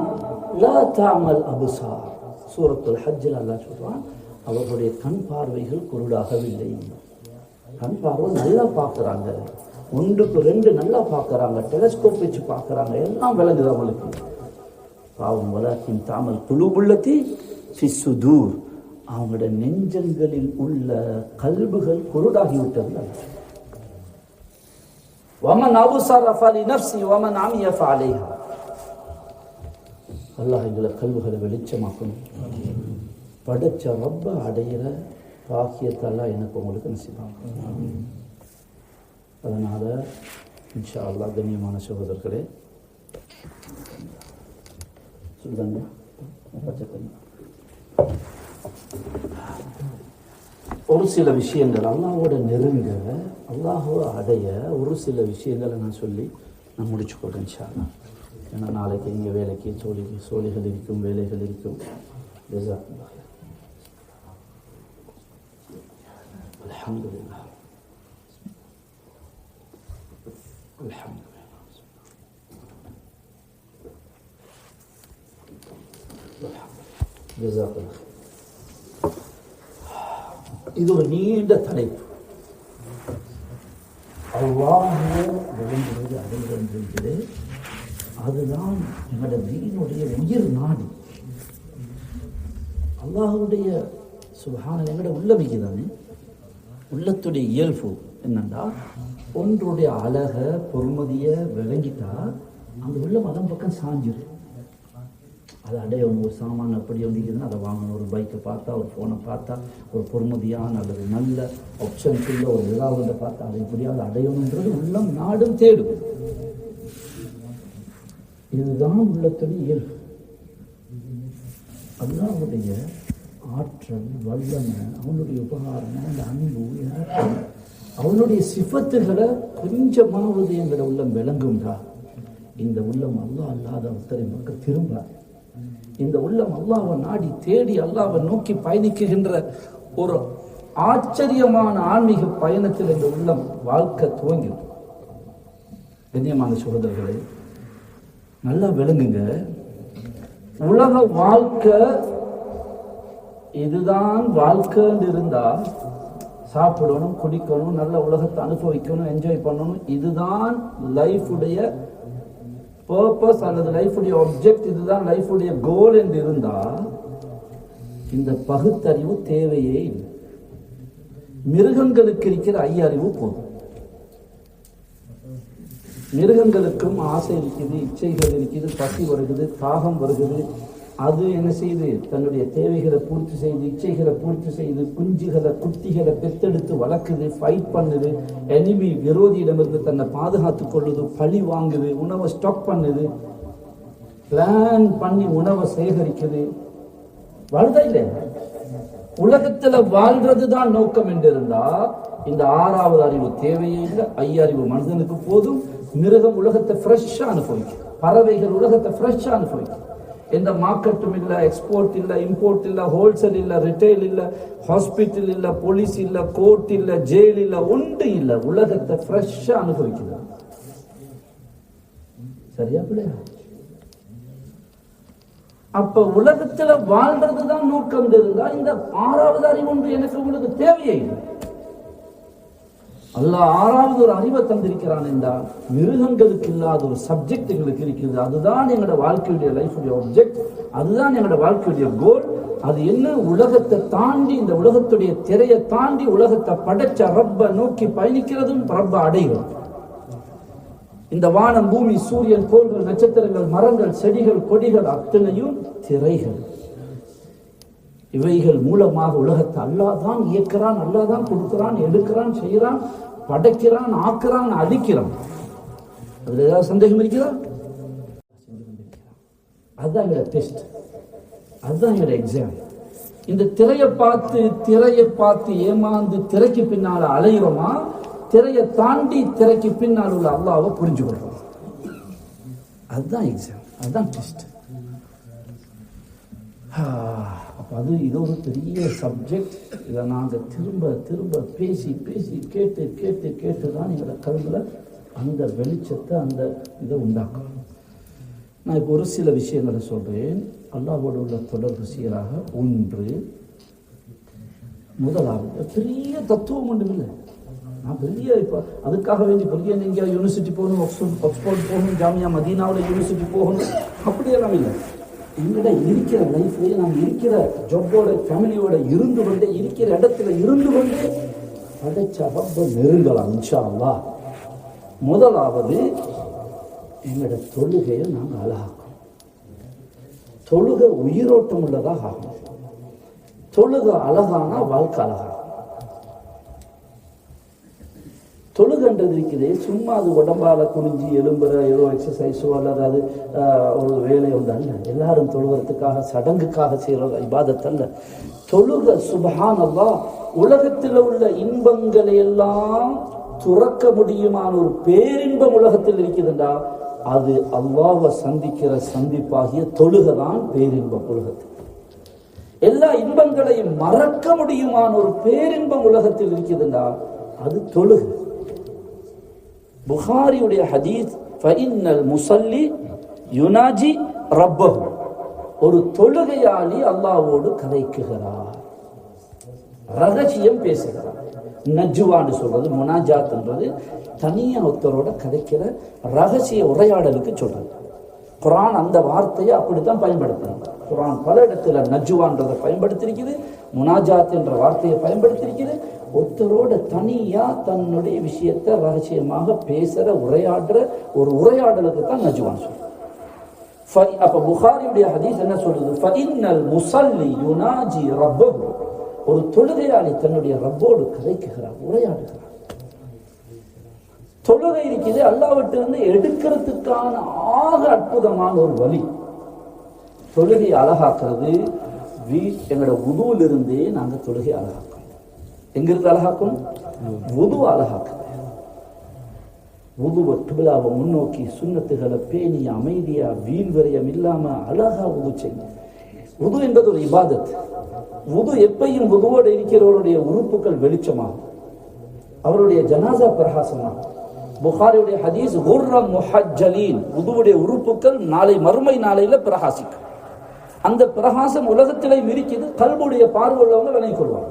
லா தஅமல் அப்சார். சூரத்துல் ஹஜ்ஜில் அல்லாஹ் சொல்றான், அவர்களுடைய கண் பார்வைகள் குருடாகவில்லை. கண் பார்வை நல்லா பார்க்கறாங்க, 1க்கு 2 நல்லா பார்க்கறாங்க, டெலஸ்கோப் வச்சு பார்க்கறாங்க, எல்லாம் விளங்குது அவங்களுக்கு. பாவம் வலாக்கின் தாமல் குலூபுல்லதி ஃபிஸ் சுதூர், அவங்களோட நெஞ்சங்களில் உள்ள கல்புகள் குருடாகிவிட்டது. வமன் அபுஸர ஃபலினஃப்ஸி வமன் அமிய ஃபஅலைஹா. அல்லாஹ் எங்களை கல்புகளை வெளிச்சமாக்கணும். படைச்ச ரப்ப அடையிற பாக்கியத்தெல்லாம் எனக்கு உங்களுக்கு நசீபாக்கணும். அதனால இன்ஷா அல்லாஹ் கண்ணியமான சகோதரர்களே, சொல்லுங்க ஒரு சில விஷயங்கள் அல்லாஹ்வோட நெருங்க, அல்லாஹ்வை அடைய ஒரு சில விஷயங்களை நான் சொல்லி நான் முடிச்சுக்கொள்றேன் இன்ஷா அல்லாஹ். ஏன்னா நாளைக்கு இங்கே வேலைக்கு சோழிகள் இருக்கும், வேலைகள் இருக்கும். அல்ஹம்துலில்லாஹ் அல்ஹம்துலில்லாஹ். இது ஒரு நீண்ட தலைப்பு. அல்லாஹ்வை விளங்குவது அடைகிறது, அதுதான் எங்களோட தீனுடைய உயிர் நாடி. அல்லாஹ்வுடைய சுப்ஹான எங்களோட உள்ளமைக்கு தானே, உள்ளத்துடைய இயல்பு என்னன்னா, ஒன்றுடைய அழக பொறுமதியை விளங்கிட்டா அந்த உள்ளம் அதன் பக்கம் சாஞ்சிடும். அதை அடையணும். ஒரு சாமான் அப்படி வந்துக்குதுன்னா அதை வாங்கணும். ஒரு பைக்கை பார்த்தா, ஒரு ஃபோனை பார்த்தா, ஒரு பொறுமதியான அல்லது நல்ல ஆப்ஷன்ஸ் உள்ள ஒரு விழாவை பார்த்தா அதை எப்படியாவது அடையணுன்றது உள்ளம் நாடும் தேடும். இதுதான் உள்ளத்துடைய இயல்பு. அல்லாஹ்வுடைய ஆற்றல், வல்லமை, அவனுடைய உபகாரம், அந்த அன்பு, அவனுடைய சிஃபத்துகளை கொஞ்சமாவது எங்களோட உள்ளம் விளங்கும்டா, இந்த உள்ளம் அல்லாஹ் அல்லாத ஒருத்தரை மக்கள் திரும்பாது. இந்த உள்ளம் அல்லாஹ்வை நாடி தேடி அல்லாஹ்வை நோக்கி பயணிக்குகின்ற ஒரு ஆச்சரியமான ஆன்மீக பயணத்தில் இந்த உள்ளம் வாழ்க்கை துவங்கிடும். கண்ணியமான சகோதரர்களே, நல்லா விளங்குங்க. உலக வாழ்க்கை இதுதான் வாழ்க்கைன்னு இருந்தா, சாப்பிடணும், குடிக்கணும், நல்ல உலகத்தை அனுபவிக்கணும், என்ஜாய் பண்ணணும், இதுதான் லைஃபுடைய பர்பஸ் அல்லது லைஃபுடைய ஆப்ஜெக்ட், இதுதான் லைஃபுடைய கோல் என்று இருந்தா இந்த பகுத்தறிவு தேவையே இல்லை. மிருகங்களுக்கு இருக்கிற ஐயறிவு போதும். மிருகங்களுக்கும் ஆசை இருக்குது, இச்சைகள் இருக்குது, பசி வருகிறது, தாகம் வருகிறது. அது என்ன செய்யுது? தன்னுடைய தேவைகளை பூர்த்தி செய்து, இச்சைகளை பூர்த்தி செய்து, குஞ்சுகளை குட்டிகளை பெத்தெடுத்து வளர்க்குது, ஃபைட் பண்ணுது, எனிமி விரோதியிடமிருந்து தன்னை பாதுகாத்துக் கொள்ளுது, பழி வாங்குது, உணவை ஸ்டாக் பண்ணுது, பிளான் பண்ணி உணவை சேகரிக்குது. வாழ்தா இல்லை? உலகத்துல வாழ்றதுதான் நோக்கம் என்று இருந்தா இந்த 6வது அறிவு தேவையே இல்லை. 5 அறிவு மனிதனுக்கு போதும். மிருகம் உலகத்தை ஃப்ரெஷ்ஷா அனுபவிக்கும், பறவைகள் உலகத்தை ஃப்ரெஷ்ஷா அனுபவிக்கும். எந்த மார்க்கெட்டும் இல்லை, எக்ஸ்போர்ட் இல்லை, இம்போர்ட் இல்லை, ஹோல்சேல் இல்லை, ரிட்டைல் இல்லை, ஹாஸ்பிட்டல் இல்லை, போலீஸ் இல்லை, கோர்ட் இல்லை, ஜெயில் இல்லை, ஒன்று இல்லை. உலகத்தை ஃப்ரெஷ்ஷா அனுபவிக்குது. சரியா பிள்ளையா? அப்ப உலகத்துல வாழ்றதுதான் நோக்கம் இருந்தா இந்த 6வது அறிவு ஒன்று எனக்கு உங்களுக்கு தேவையே இல்லை. அல்லாஹ் ஆறாவது ஒரு அறிவை தந்திருக்கிறான் என்றால் மிருகங்களுக்கு இல்லாத ஒரு சப்ஜெக்ட் எங்களுக்கு இருக்குது. அதுதான் எங்களோட வாழ்க்கையுடைய லைஃபுடைய ஆப்ஜெக்ட், அதுதான் எங்களோட வாழ்க்கையுடைய கோல். அது என்ன? உலகத்தை தாண்டி, இந்த உலகத்துடைய திரையை தாண்டி உலகத்தை படைச்ச ரப்ப நோக்கி பயணிக்கிறதும் ரப்ப அடைகிறோம். இந்த வானம், பூமி, சூரியன், கோள்கள், நட்சத்திரங்கள், மரங்கள், செடிகள், கொடிகள் அத்தனையும் திரைகள். இவைகள் மூலமாக உலகத்தை அல்லாஹ் தான் இயக்கிறான், அல்லாஹ் தான் கொடுக்கிறான், எடுக்கிறான், செய்கிறான், படைக்கிறான், ஆக்குறான், அழிக்கிறான். அதுல ஏதாவது சந்தேகம் இருக்கிறா? அதுதான் எங்களோட டெஸ்ட், அதுதான் எங்களோட எக்ஸாம். இந்த திரையை பார்த்து ஏமாந்து திரைக்கு பின்னால அலைகிறோமா, திரையை தாண்டி திரைக்கு பின்னால் உள்ள அல்லாஹ்வை புரிஞ்சு கொள்றோம்? அதுதான் எக்ஸாம், அதுதான் டெஸ்ட். அது இது ஒரு பெரிய சப்ஜெக்ட். இதை நாங்கள் திரும்ப திரும்ப பேசி பேசி கேட்டு கேட்டு கேட்டு தான் எங்களோட கல்வியில் அந்த வெளிச்சத்தை, அந்த இதை உண்டாக்கணும். நான் இப்போ ஒரு சில விஷயங்களை சொல்கிறேன். அல்லாஹ்வோடு உள்ள தொடர்பு சீராக ஒன்று, முதலாவது பெரிய தத்துவம் ஒன்றும் இல்லை. நான் பெரிய இப்போ அதுக்காக வேண்டி பெரிய நீங்கள் யூனிவர்சிட்டி போகணும், ஆக்ஸ்போர்ட் போகணும், ஜாமியா மதீனாவில் யூனிவர்சிட்டி போகணும், அப்படியெல்லாம் இல்லை. எங்கள்கிட்ட இருக்கிற லைஃப்லேயே நாங்கள் இருக்கிற ஜாப்போட ஃபேமிலியோட இருந்து கொண்டே, இருக்கிற இடத்துல இருந்து கொண்டே படைச்ச ரப்ப நெருங்கலாம் இன்ஷா அல்லாஹ். முதலாவது எங்களோட தொழுகையை நாங்கள் அழகாக்கணும். தொழுகை உயிரோட்டம் உள்ளதாக ஆகணும். தொழுகை அழகானா வாழ்க்கை அழகாகும். தொழுகன்றது இருக்குது சும்மா அது உடம்பால குனிஞ்சி எலும்புற ஏதோ எக்ஸசைஸோ அல்லது அது ஒரு வேலை ஒன்று அல்ல. எல்லாரும் தொழுகிறதுக்காக சடங்குக்காக செய்கிற இபாதத் அல்ல. தொழுக சுப்ஹானல்லாஹ் உலகத்தில் உள்ள இன்பங்களை எல்லாம் துறக்க முடியுமான ஒரு பேரின்பம் உலகத்தில் இருக்குதுண்டா, அது அல்லாஹ்வை சந்திக்கிற சந்திப்பாகிய தொழுகதான் பேரின்பம். உலகத்தில் எல்லா இன்பங்களையும் மறக்க முடியுமான ஒரு பேரின்பம் உலகத்தில் இருக்குதுண்டா, அது தொழுகை. புகாரியுடைய ஹதீஸ், ஃபஇன்னல் முஸல்லி யுனாஜி ரப்பஹு, ஒரு தொழுகையாளி அல்லாஹ்வோடு கதைக்குகிறார், ரகசியம் பேசுகிறார். நஜ்வான்னு சொல்றது, முனாஜாத்ன்றது தனியா ஒருத்தரோட கதைக்கிற ரகசிய உரையாடலுக்கு சொல்றது. குர்ஆன் அந்த வார்த்தையை அப்படித்தான் பயன்படுத்துறாங்க. குர்ஆன் பல இடத்துல நஜ்வான்றதை பயன்படுத்திருக்குது, முனாஜாத் என்ற வார்த்தையை பயன்படுத்திருக்குது. ஒருத்தரோட தனியா தன்னுடைய விஷயத்தை ரகசியமாக பேசுற உரையாடுற ஒரு உரையாடலுக்கு தான் நஜ்வான் சொல்றது. அப்ப புகாரியுடைய ஹதீஸ் என்ன சொல்றது? ஃபஇன்னல் முஸல்லி யுனாஜி ரப்பஹு, ஒரு தொழுகையாளி தன்னுடைய ரப்போடு கதைக்குகிறார், உரையாடுகிறார். தொழுகை இருக்குது அல்லாஹ்விட்டிருந்து எடுக்கிறதுக்கான ஆக அற்புதமான ஒரு வழி. தொழுகை அழகாக்குறது எங்களோட உதுவிலிருந்தே நாங்க தொழுகை அழகாக்கணும். எங்கிருந்து அழகாக்கணும்? உது அழகாக்கணும். உதுவை கிபிலாவை முன்னோக்கி சுன்னத்துகளை பேணி அமைதியா வீண் வரையம் இல்லாம அழகா உது செய்யணும். உது என்பது ஒரு இபாதத். உது எப்பையும் உதுவோடு இருக்கிறவருடைய உறுப்புகள் வெளிச்சமாகும், அவருடைய ஜனாசா பிரகாசமாகும். புகாரியுடைய ஹதீஸ், குர்ரம் முஹஜ்ஜலீன், உதுவுடைய உறுப்புகள் நாளை மறுமை நாளையில பிரகாசிக்கும். அந்த பிரகாசம் உலகத்திலே இருக்குது. கல்புடைய பார்வை உள்ளவங்க விளங்கிக் கொள்வாங்க.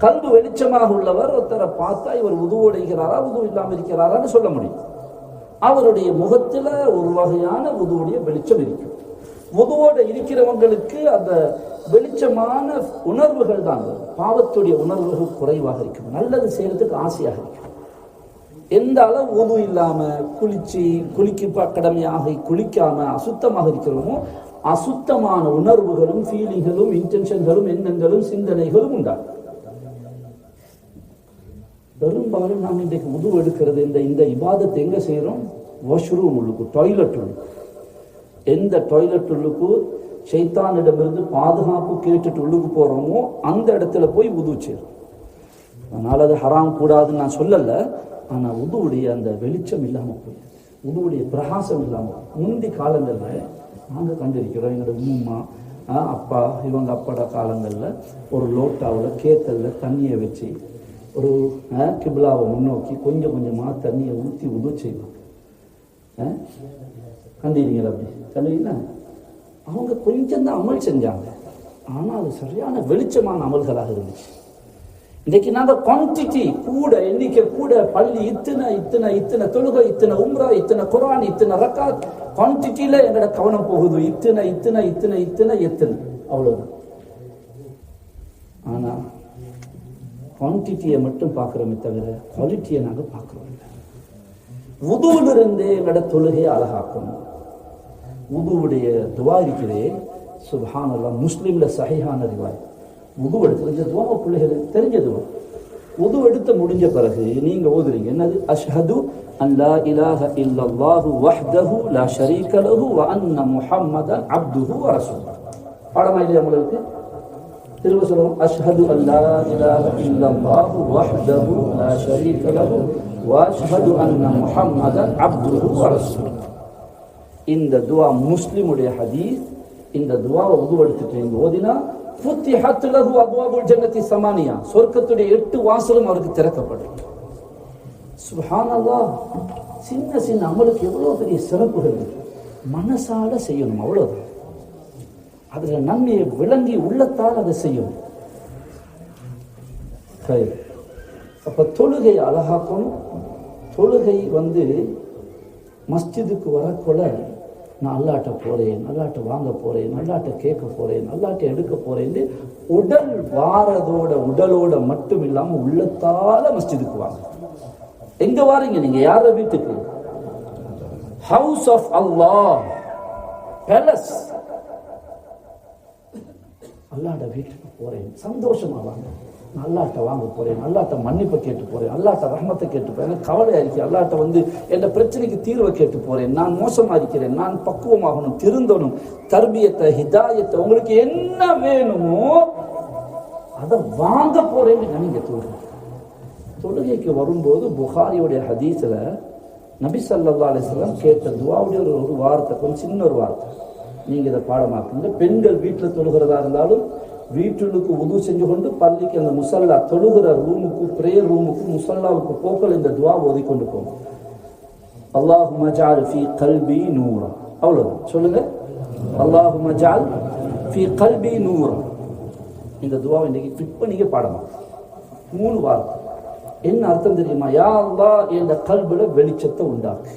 கல்பு வெளிச்சமாக உள்ளவர் ஒருத்தரை பார்த்தா இவர் உதுவோடு இருக்கிறாரா உது இல்லாமல் இருக்கிறாரான்னு சொல்ல முடியும். அவருடைய முகத்துல ஒரு வகையான உதுவுடைய வெளிச்சம் இருக்கும். உதுவோடு இருக்கிறவங்களுக்கு அந்த வெளிச்சமான உணர்வுகள் தான், பாவத்துடைய உணர்வுகள் குறைவாக இருக்கும், நல்லது செய்யறதுக்கு ஆசையாக இருக்கும். எந்த அளவு உது இல்லாம குளிக்க கடமையாக குளிக்காம அசுத்தமாக இருக்கிறோமோ, அசுத்தமான உணர்வுகளும் ஃபீலிங்களும் இன்டென்ஷன்களும் எண்ணங்களும் சிந்தனைகளும் உண்டாகும். பெரும்பாலும் நாம் இன்றைக்கு உது எடுக்கிறது இந்த இபாதத்தை எங்க செய்யறோம்? வாஷ்ரூம் உள்ளுக்கு, டாய்லெட் உள்ளுக்கு. எந்த டாய்லெட் உள்ளுக்கு ஷைத்தானிடமிருந்து பாதுகாப்பு கேட்டுட்டு உள்ளுக்கு போறோமோ அந்த இடத்துல போய் உது செய்யறோம். அதனால அது ஹராம் கூடாதுன்னு நான் சொல்லல. ஆனா உதுவுடைய அந்த வெளிச்சம் இல்லாம போய், உதுவுடைய பிரகாசம் இல்லாம முந்தி காலங்கள்ல நாங்க கண்டிருக்கிறோம். எங்களோட உம்மா அப்பா இவங்க அப்பாட காலங்கள்ல ஒரு லோட்டாவில் கேத்தல்ல தண்ணியை வச்சு ஒரு கிபிலாவை முன்னோக்கி கொஞ்சம் கொஞ்சமா தண்ணியை ஊற்றி உது செய்வாங்க. கண்டிருக்கீங்களா? அப்படி கண்டிருக்கீங்களா? அவங்க கொஞ்சம் தான் அமல் செஞ்சாங்க, ஆனா அது சரியான வெளிச்சமான அமல்களாக இருந்துச்சு. இன்னைக்கு நாங்க குவான்டிட்டி கூட, எண்ணிக்கை கூட, பள்ளி இத்தனை இத்தனை இத்தனை தொழுகை, இத்தனை உம்ரா, இத்தனை குர்ஆன், இத்தனை ரக்காத், குவான்டிட்டியில எங்களோட கவனம் போகுது. இத்தனை இத்தனை இத்தனை இத்தனை எத்தனை, அவ்வளவுதான். ஆனா குவான்டிட்டியை மட்டும் பார்க்கிறோமே தவிர குவாலிட்டியை நாங்க பார்க்கிறோம் இல்லை. வுதுல இருந்தே எங்களோட தொழுகையை அழகாக்கணும். வுதுவுடைய துவா இருக்கிறே, சுப்ஹானல்லாஹ், முஸ்லிம்ல சஹீஹான ரிவாயத். வுது எடுத்து இந்த துவா பிள்ளைகளுக்கு தெரிஞ்ச துவா. வுது எடுத்து முடிஞ்ச பிறகு நீங்க ஓதுறீங்க என்னது? அஷ்ஹது அன் லா இலாஹ இல்லல்லாஹு வஹ்தஹு லா ஷரீக லஹு வ அன்ன முஹம்மதன் அப்துஹு வ ரசூலுஹு. பாடமா இல்லையா உங்களுக்கு? திரும்ப சொல்லுவோம். அஷ்ஹது அன் லா இலாஹ இல்லல்லாஹு வஹ்தஹு லா ஷரீக லஹு வ அஷ்ஹது அன்ன முஹம்மதன் அப்துஹு வ ரசூலுஹு. இந்த துவா முஸ்லிமுடைய ஹதீஸ். இந்த துவாவை வுது எடுத்துட்டு ஓதினா ஃபுத்திஹத் லஹு அப்வாபுல் ஜன்னத்தி ஸமானியா, சொர்க்கத்துடைய 8 வாசலும் அவருக்கு திறக்கப்படும். சுப்ஹானல்லாஹ். சின்ன சின்ன அமலுக்கு எவ்வளவு பெரிய சிறப்புகள் மனசால செய்யணும், அவ்வளவுதான். அதுல நன்மையை விளங்கி உள்ளத்தால் அதை செய்யணும். அப்ப தொழுகை அழகாக்கணும். தொழுகை மஸ்ஜிதுக்கு வரக்குள்ள நான் அல்லாட்ட போறேன், அல்லாட்ட வாங்க போறேன், அல்லாட்ட கேட்க போறேன், அல்லாட்ட எடுக்க போறேன், உடல் உடலோட மட்டும் இல்லாம உள்ளத்தால மஸ்ஜிதுக்கு வாங்க. எங்க வாரீங்க நீங்க? யார வீட்டுக்கு? House of Allah, palace. அல்லாட்ட வீட்டுக்கு போறேன், சந்தோஷமா வாங்க. அல்லாட்ட வாங்க போறேன், அல்லாட்ட மன்னிப்பை கேட்டு போறேன், அல்லாட்ட ரஹ்மத்தை கேட்டு போறேன், எனக்கு கவலையா இருக்கு, அல்லாட்ட என் பிரச்சனைக்கு தீர்வை கேட்டு போறேன், நான் மோசமா இருக்கிறேன், நான் பக்குவமாகணும், திருந்தணும், தர்பியத்தை, ஹிதாயத்தை, உங்களுக்கு என்ன வேணுமோ அதை வாங்க போறேன்னு நீங்க தொழுகைக்கு வரும்போது புகாரியுடைய ஹதீஸ்ல நபி ஸல்லல்லாஹு அலைஹி வஸல்லம் கேட்ட துஆவுடைய ஒரு வார்த்தை, கொஞ்சம் சின்ன ஒரு வார்த்தை, நீங்க இதை பாடமாக்குங்க. பெண்கள் வீட்டில் தொழுகிறதா இருந்தாலும் வீட்டுக்கு உது செஞ்சு கொண்டு பள்ளிக்கு அந்த முசல்லா தொழுகிற ரூமுக்கு, பிரேயர் ரூமுக்கு, முசல்லாவுக்கு போக்கள் இந்த துவா ஓதி கொண்டு போங்க. அல்லாஹும்ம ஜஅல் ஃபீ கல்பி நூரா. அவ்வளவுதான். சொல்லுங்க. அல்லாஹும்ம ஜஅல் ஃபீ கல்பி நூரா. இந்த துவாவை இன்னைக்கு இப்ப நீங்க பாடமா 3 வார்த்தை. என்ன அர்த்தம் தெரியுமா? யா அல்லாஹ், என் கல்புல வெளிச்சத்தை உண்டாக்கு,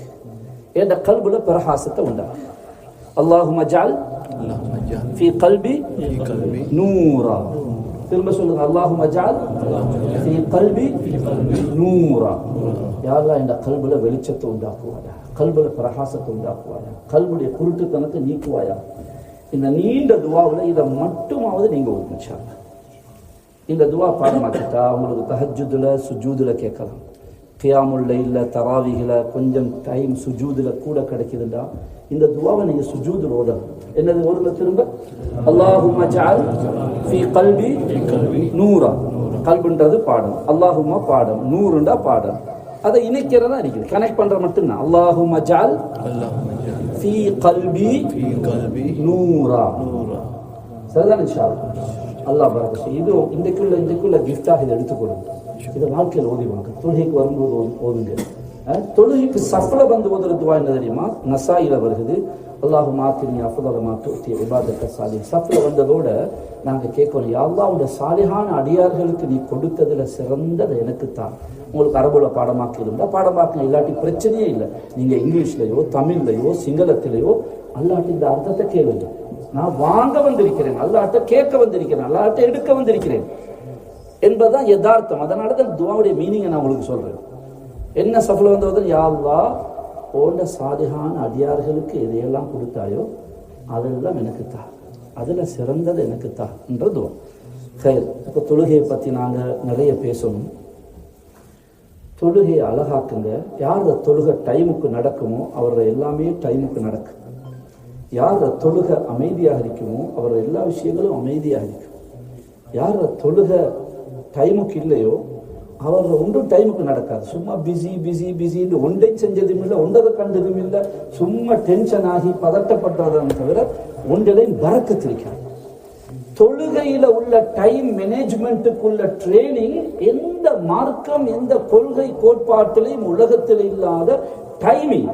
என் கல்புல பிரகாசத்தை உண்டாக்கு. அல்லாஹும்ம ஜஅல் ஃபீ கல்பி நூரா. திரும்ப சொல்லுங்க. அல்லாஹும்ம ஜஅல் ஃபீ கல்பி நூரா. யா அல்லாஹ், இந்த கல்புல வெளிச்சத்தை உண்டாக்குவாயா, கல்புல பிரகாசத்தை உண்டாக்குவாயா, கல்புடைய குருட்டுத்தனத்தை நீக்குவாயா. இந்த நீண்ட துவாவில் இதை மட்டுமாவது நீங்க ஓதுங்க. இந்த துவா பாடமாக்கிட்டா உங்களுக்கு தஹஜ்ஜுதுல சுஜூதுல கேட்கலாம். கியாமுல் லைல்ல, தராவிகளை கொஞ்சம் டைம் சுஜூதுல கூட கிடைக்குதுண்டா இந்த துவாவை நீங்க சுஜூதுல ஓதணும். என்னது ஓதுல? திரும்ப அல்லாஹும்ம ஜஅல் ஃபீ கல்பி நூரா. கல்புன்றது பாடம், அல்லாஹும்ம பாடம், நூறுண்டா பாடம். அதை இணைக்கிறதா இருக்குது, கனெக்ட் பண்ற மட்டும்தான். அல்லாஹும்ம ஜஅல் ஃபீ கல்பி நூரா. சரிதான்? இன்ஷா அல்லாஹ். அல்லாஹ் பரக்கத். இது இன்றைக்குள்ள கிஃப்டாக இதை எடுத்துக்கொள்ளுங்க. இதை வாழ்க்கையில் ஓதிவாங்க. தொழுகைக்கு வரும்போது ஓதுங்க. தொழுகைக்கு சஃப்ல ஓதுற துவா என்ன தெரியுமா? நசாயில வருகிறது. அல்லாஹும்ம ஆத்தினி அஃதல மா துஅதி இபாதக சாலிஹ். சஃப்ல வந்ததோட நாங்க கேட்கணும், யா அல்லாஹ், உடைய சாலிஹான அடியார்களுக்கு நீ கொடுத்ததுல சிறந்தது எனக்கு தான். உங்களுக்கு அரபுல பாடமாக்கி இருந்தா பாடமாக்க, இல்லாட்டி பிரச்சனையே இல்லை. நீங்க இங்கிலீஷ்லயோ தமிழ்லையோ சிங்களத்திலேயோ அல்லாஹ்ட்ட இந்த அர்த்தத்தை கேளுங்க. நான் வாங்க வந்திருக்கிறேன், அல்லாஹ்ட்ட கேட்க வந்திருக்கிறேன், அல்லாஹ்ட்ட எடுக்க வந்திருக்கிறேன் என்பதுதான் யதார்த்தம். அதனாலதான் துவாவுடைய மீனிங்கை நான் உங்களுக்கு சொல்றேன். என்ன சஃப்ல வந்தது? யா அல்லாஹ், போன்ற சாலிஹான அடியார்களுக்கு எதையெல்லாம் கொடுத்தாயோ அதெல்லாம் எனக்கு தா, அதுல சிறந்தது எனக்கு தா என்ற துவா. இப்போ தொழுகையை பத்தி நாங்க நிறைய பேசணும். தொழுகையை அழகாக்குங்க. யார் தொழுகை டைமுக்கு நடக்குமோ அவரோட எல்லாமே டைமுக்கு நடக்கும். யார் தொழுகை அமைதியாக இருக்குமோ அவரோட எல்லா விஷயங்களும் அமைதியாக இருக்கும். யார் தொழுகை டைமுக்கு இல்லையோ அவர் ஒன்றும் டைமுக்கு நடக்காது. சும்மா பிஸி பிஸி பிஸின்னு ஒன்றை செஞ்சதும் இல்லை, ஒன்றதை கண்டதும் இல்லை, சும்மா டென்ஷன் ஆகி பதட்டப்பட்டதான் தவிர ஒன்றிலையும் பறக்கத்திருக்காது. தொழுகையில உள்ள டைம் மேனேஜ்மெண்ட்டுக்குள்ள ட்ரைனிங் எந்த மார்க்கம், எந்த கொள்கை கோட்பாட்டிலையும் உலகத்தில் இல்லாத டைமிங்,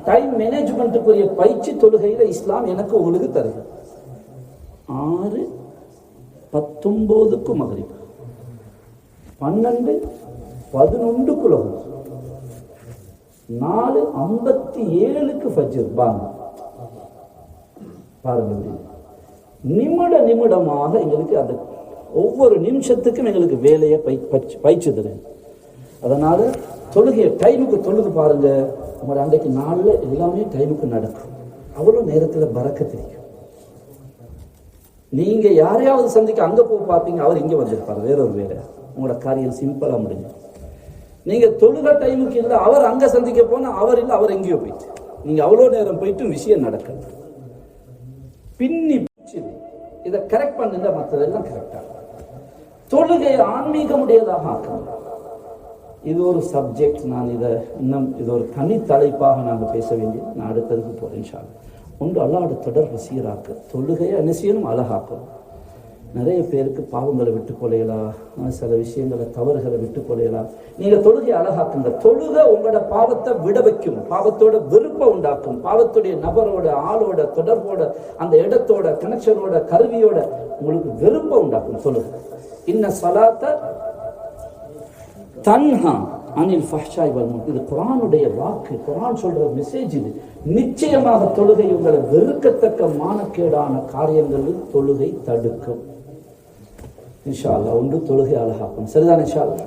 டைம் மேனேஜ்மெண்ட்டுக்குரிய பயிற்சி தொழுகையில இஸ்லாம் எனக்கு உங்களுக்கு தருது. 6:19 மக்ரிப், 12, 11 4:57 ஃபஜ்ர் பாங்க பாருங்க. நிமிடமாக எங்களுக்கு அந்த ஒவ்வொரு நிமிஷத்துக்கும் எங்களுக்கு வேலையை பயிற்சி தருது. அதனால தொழுகையை டைமுக்கு தொழுது பாருங்க. உங்களோட அன்றைக்கு நாளில் எல்லாமே டைமுக்கு நடக்கும். அவ்வளோ நேரத்தில் பறக்க தெரியும். நீங்க யாரையாவது சந்திக்க அங்க போய் பார்ப்பீங்க, அவர் இங்க வந்திருப்பார், வேற ஒரு வேலை. உங்களோட காரியம் சிம்பிளா முடிஞ்சு. நீங்க தொழுக டைமுக்கு இல்லை, அவர் அங்க சந்திக்க போனா அவர் இல்லை, அவர் எங்கேயோ போயிட்டு நீங்க அவ்வளோ நேரம் போயிட்டு விஷயம் நடக்குது. பின்னி இதை கரெக்ட் பண்ணுங்க, மற்றதெல்லாம் கரெக்டா. தொழுகையை ஆன்மீகமுடையதாக ஆக்கணும். இது ஒரு சப்ஜெக்ட். நான் இது ஒரு தனி தலைப்பாக நாங்கள் பேச வேண்டிய. நான் அடுத்ததுக்கு போறேன் இன்ஷா அல்லாஹ். ஒன்று அல்லாஹ்வோட தொடர்பு சீராக்க, தொழுகையை என்ன செய்யணும், அழகாக்கணும். நிறைய பேருக்கு பாவங்களை விட்டு கொள்ளையலாம், சில விஷயங்களை தவறுகளை விட்டு கொள்ளையலாம். நீங்க தொழுகை அழகாக்குங்க. தொழுகை உங்களோட பாவத்தை விட வைக்கும், பாவத்தோட வெறுப்பை உண்டாக்கும், பாவத்துடைய நபரோட ஆளோட தொடர்போட அந்த இடத்தோட கனெக்ஷனோட கருவியோட உங்களுக்கு வெறுப்பை உண்டாக்கும். தொழுகை இன்ன ஸலாத்த தன்ஹா அனில் ஃபஹ்ஷாய் வல் முன்கர். இது குர்ஆனுடைய வாக்கு, குர்ஆன் சொல்ற மெசேஜ். இது நிச்சயமாக தொழுகை உங்களை வெறுக்கத்தக்க மானக்கேடான காரியங்களில் தொழுகை தடுக்கும். இன்ஷா அல்லாஹ். ஒன்று தொழுகை அழகாக்கும். சரிதான் இன்ஷா அல்லாஹ்.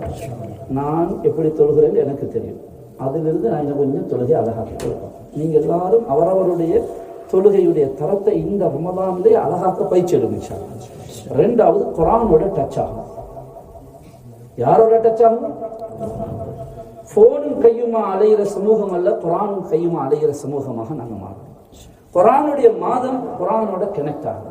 நான் எப்படி தொழுகிறேன் எனக்கு தெரியும். அதிலிருந்து நான் இன்னும் கொஞ்சம் தொழுகை அழகாக்கி கொடுப்பேன். நீங்க எல்லாரும் அவரவருடைய தொழுகையுடைய தரத்தை இந்த ரமலானிலே அழகாக்க பயிற்சி எடுங்க இன்ஷா அல்லாஹ். ரெண்டாவது குர்ஆனோட டச் ஆகும். யாரோட டச் ஆகும்? போனும் கையுமா அலைகிற சமூகம் அல்ல, குர்ஆனும் கையுமா அலைகிற சமூகமாக நாங்கள் மாறோம். குர்ஆனுடைய மாதம் குர்ஆனோட கனெக்ட் ஆகும்.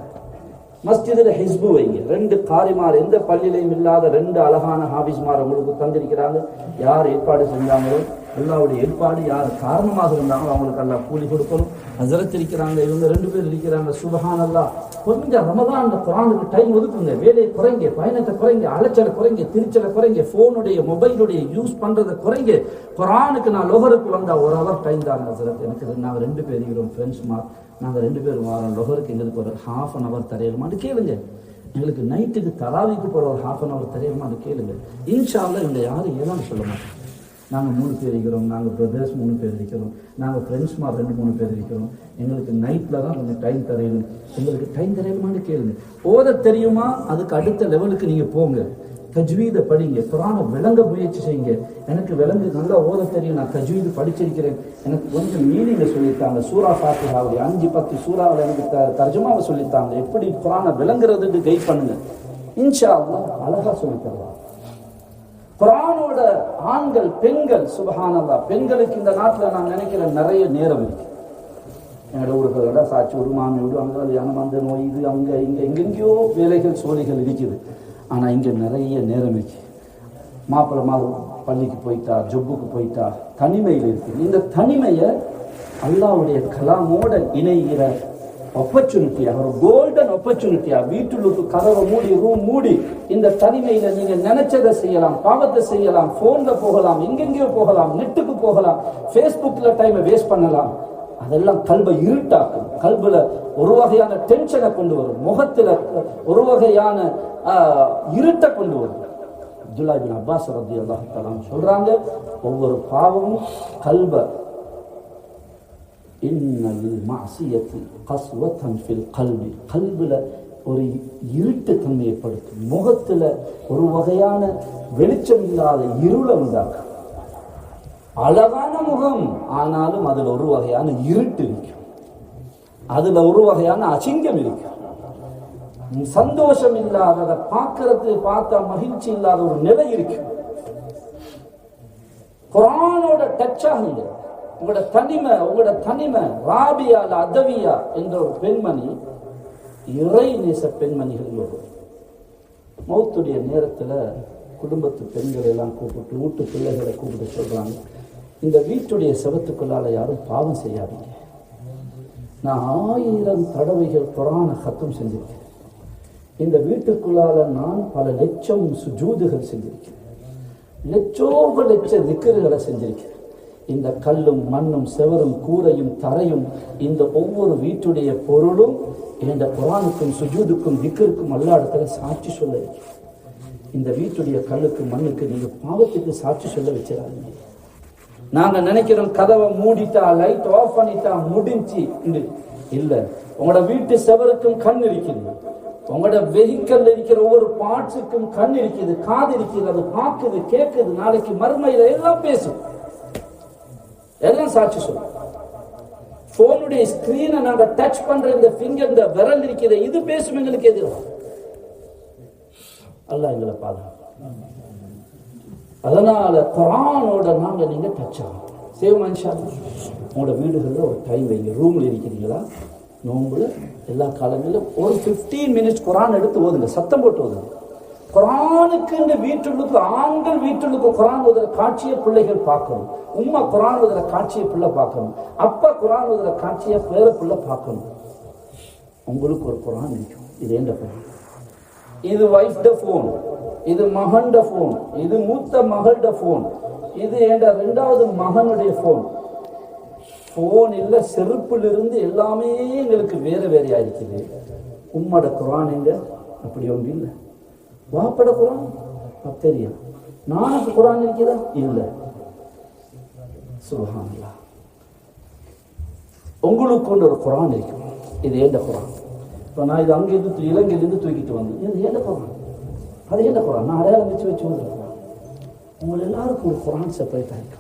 மஸ்ஜிதில் ஹிஸ்பு வைங்க. 2 காரிமார், எந்த பள்ளியிலையும் இல்லாத 2 அழகான ஹாபிஸ்மார் உங்களுக்கு தந்திருக்கிறாங்க. யார் ஏற்பாடு செஞ்சாங்களோ, அல்லாஹ்வுடைய ஏற்பாடு யார் காரணமாக இருந்தாங்களோ அவங்களுக்கு அல்லாஹ் கூலி கொடுக்கணும். ஹஸரத் இருக்கிறாங்க, இவங்க 2 பேர் இருக்கிறாங்க. சுப்ஹானல்லாஹ். கொஞ்சம் ரமதான்ல குர்ஆனுக்கு டைம் ஒதுக்குங்க. வேலையை குறைங்க, பயணத்தை குறைங்க, அலைச்சலை குறைங்க, திருச்சலை குறைங்க, போனுடைய மொபைலுடைய யூஸ் பண்றதை குறைங்க. குர்ஆனுக்கு நான் லோஹருக்கு வந்தா 1 ஹவர் டைம் தான் ஹஸரத். எனக்கு நாங்கள் 2 பேர் இருக்கிறோம் ஃப்ரெண்ட்ஸ்மார், நாங்கள் 2 பேரும் வாரோம். லோஹருக்கு எங்களுக்கு ஒரு ½ an hour தரையலுமான்னு கேளுங்க. எங்களுக்கு நைட்டுக்கு தராவிக்கு போகிற ஒரு ½ an hour தரையலுமான்னு கேளுங்க. இன்ஷா அல்லாஹ் இவங்க யாரும் ஏதாவது சொல்ல மாட்டோம். நாங்கள் 3 பேர் இருக்கிறோம், நாங்கள் பிரதர்ஸ் 3 பேர் இருக்கிறோம், நாங்கள் ஃப்ரெண்ட்ஸ்மார் 2-3 பேர் இருக்கிறோம். எங்களுக்கு நைட்டில் தான் கொஞ்சம் டைம் தரையணும், எங்களுக்கு டைம் தரையலுமான்னு கேளுங்க. ஓத தெரியுமா, அதுக்கு அடுத்த லெவலுக்கு நீங்கள் போங்க. தஜ்வீதை படிங்க, குர்ஆனை விளங்க முயற்சி செய்யுங்க. எனக்கு விளங்கு நல்லா ஓத தெரியும், நான் தஜ்வீது படிச்சிருக்கிறேன், எனக்கு கொஞ்சம் மீனிங்கை சொல்லித்தாங்க. சூரா ஃபாத்திஹாவுடைய 5-10 சூறாவில் எனக்கு தர்ஜுமாவை சொல்லித்தாங்க. எப்படி குர்ஆனை விளங்குறதுக்கு கைட் பண்ணுங்க. இன்ஷா அல்லாஹ் அழகா சொல்லித்தரலாம். குர்ஆனோட ஆண்கள் பெண்கள், சுப்ஹானல்லாஹ், பெண்களுக்கு இந்த நாட்டில் நான் நினைக்கிறேன் நிறைய நேரம் இருக்கு. என்னோட ஊர்களோட சாட்சி ஒரு மாமி வீடு, அங்கே கல்யாணம், அந்த நோய், இது அங்கே இங்கே எங்கெங்கேயோ வேலைகள் சோழிகள் இருக்குது. ஆனால் இங்கே நிறைய நேரம் இருக்கு. மாப்பிள்ளை பள்ளிக்கு போயிட்டா, ஜொப்புக்கு போயிட்டா, தனிமையில் இருக்கு. இந்த தனிமையை அல்லாஹ்வுடைய கலாமோட இணைகிற ஆப்பர்ச்சுனிட்டியா, ஒரு கோல்டன் ஆப்பர்ச்சுனிட்டியா, வீட்டுக்கு கதவை மூடி ரூம் மூடி இந்த தனிமையில நீங்க நினைச்சதை செய்யலாம், பாவத்தை செய்யலாம், போன்ல போகலாம், எங்கெங்கயோ போகலாம், நெட்டுக்கு போகலாம், ஃபேஸ்புக்ல டைமை வேஸ்ட் பண்ணலாம். அதெல்லாம் கல்வை இருட்டாக்கும். கல்வில ஒரு வகையான டென்ஷனை கொண்டு வரும், முகத்துல ஒரு வகையான இருட்டை கொண்டு வரும். அப்துல்லா இப்னு அப்பாஸ் ரலியல்லாஹு தஆலா சொல்றாங்க, ஒவ்வொரு பாவமும் கல்வை இன்னல் மஅசியத்தி கஸ்வத்தன் ஃபில் கல்பி, கல்வில ஒரு இருட்டு தன்மையைப்படுத்தும், முகத்துல ஒரு வகையான வெளிச்சம் இல்லாத இருளை உண்டாக்கும். அழகான முகம், ஆனாலும் அதுல ஒரு வகையான இருட்டு இருக்கும், அதுல ஒரு வகையான அசிங்கம் இருக்கும், சந்தோஷம் இல்லாத, பார்க்கறது பார்த்தா மகிழ்ச்சி இல்லாத ஒரு நிலை இருக்கும். குர்ஆனோட டச் ஆகுங்க. உங்களோட தனிமை ராபியா அதவியா என்ற ஒரு பெண்மணி, இறை நேச பெண்மணிகளோடு மௌத்துடைய நேரத்துல குடும்பத்து பெண்கள் எல்லாம் கூப்பிட்டு, வீட்டு பிள்ளைகளை கூப்பிட்டு சொல்றாங்க, இந்த வீட்டுடைய செவத்துக்குள்ளால யாரும் பாவம் செய்யாதீங்க. நான் 1000 தடவைகள் குர்ஆனை ஹத்தம் செஞ்சிருக்கேன். இந்த வீட்டுக்குள்ளால நான் பல லட்சம் சுஜூதுகள் செஞ்சிருக்கேன், லட்ச திக்ருகளை செஞ்சிருக்கேன். இந்த கல்லும் மண்ணும் செவரும் கூரையும் தரையும் இந்த ஒவ்வொரு வீட்டுடைய பொருளும் இந்த குர்ஆனுக்கும் சுஜூதுக்கும் திக்ருக்கும் அல்லாஹ் இடத்துல சாட்சி சொல்ல. இந்த வீட்டுடைய கல்லுக்கு மண்ணுக்கு நீங்க பாவத்துக்கு சாட்சி சொல்ல வச்சிடாதீங்க. நாங்க நினைக்கிறோம் கதவை மூடிட்டா லைட் ஆஃப் பண்ணிட்டா முடிஞ்சு இல்ல. உங்களோட வீட்டு செவருக்கும் கண் இருக்குது, உங்களோட வெஹிக்கல் இருக்கிற ஒவ்வொரு பார்ட்ஸுக்கும் கண் இருக்குது, காது இருக்குது, அது பார்க்குது, கேட்குது. நாளைக்கு மறுமையில எல்லாம் பேசும், எல்லாம் சாட்சி சொல்லும். போனுடைய ஸ்கிரீனை நாங்க டச் பண்ற இந்த ஃபிங்கர், இந்த விரல் இருக்கிற இது பேசும் எங்களுக்கு எதிராக. அல்லாஹ் எங்களை பாதுகாப்பு. அதனால குர்ஆனோட நாங்க நீங்க டச் ஆகும் சேவ் மனுஷா. உங்களோட வீடுகளில் ஒரு டைம் வைங்க. ரூம்ல இருக்கிறீங்களா, நோம்புல எல்லா காலங்களிலும் ஒரு 15 மினிட்ஸ் குர்ஆன் எடுத்து ஓதுங்க, சத்தம் போட்டு ஓதுங்க. குர்ஆனுக்கு இந்த வீட்டுக்கு ஆண்கள் வீட்டுக்கு குர்ஆன் ஓதுற காட்சியை பிள்ளைகள் பார்க்கணும். உம்மா குர்ஆன் ஓதுற காட்சியை பிள்ளை பார்க்கணும். அப்பா குர்ஆன் ஓதுற காட்சியை பேர பிள்ளை பார்க்கணும். உங்களுக்கு ஒரு குர்ஆன் இருக்கும். இது எந்த குர்ஆன்? இது வைஃப்ட போன், இது மகன்ட போன், இது மூத்த மகள்ட போன், இது என்ற 2வது மகனுடைய போன். போன் இல்ல, செருப்புல இருந்து எல்லாமே எங்களுக்கு வேற வேறையா இருக்குது. உம்மோட குர்ஆன் எங்க? அப்படி ஒன்று இல்லை. வாப்பட குர்ஆன் தெரியும். நானுக்கு குர்ஆன் இருக்குதா? இல்ல. சுப்ஹானல்லாஹ். உங்களுக்கு கொண்டு ஒரு குர்ஆன் இருக்கும். இது ஏண்ட குர்ஆன். இப்போ நான் இது அங்கிருந்து இலங்கையிலிருந்து தூக்கிட்டு வந்தேன். இது ஏண்ட குர்ஆன், அது ஏண்ட குர்ஆன். நான் அடையாளம் வச்சு வந்துருக்கேன். உங்களை எல்லாருக்கும் ஒரு குர்ஆன் செப்பரேட் ஆகிருக்கும்.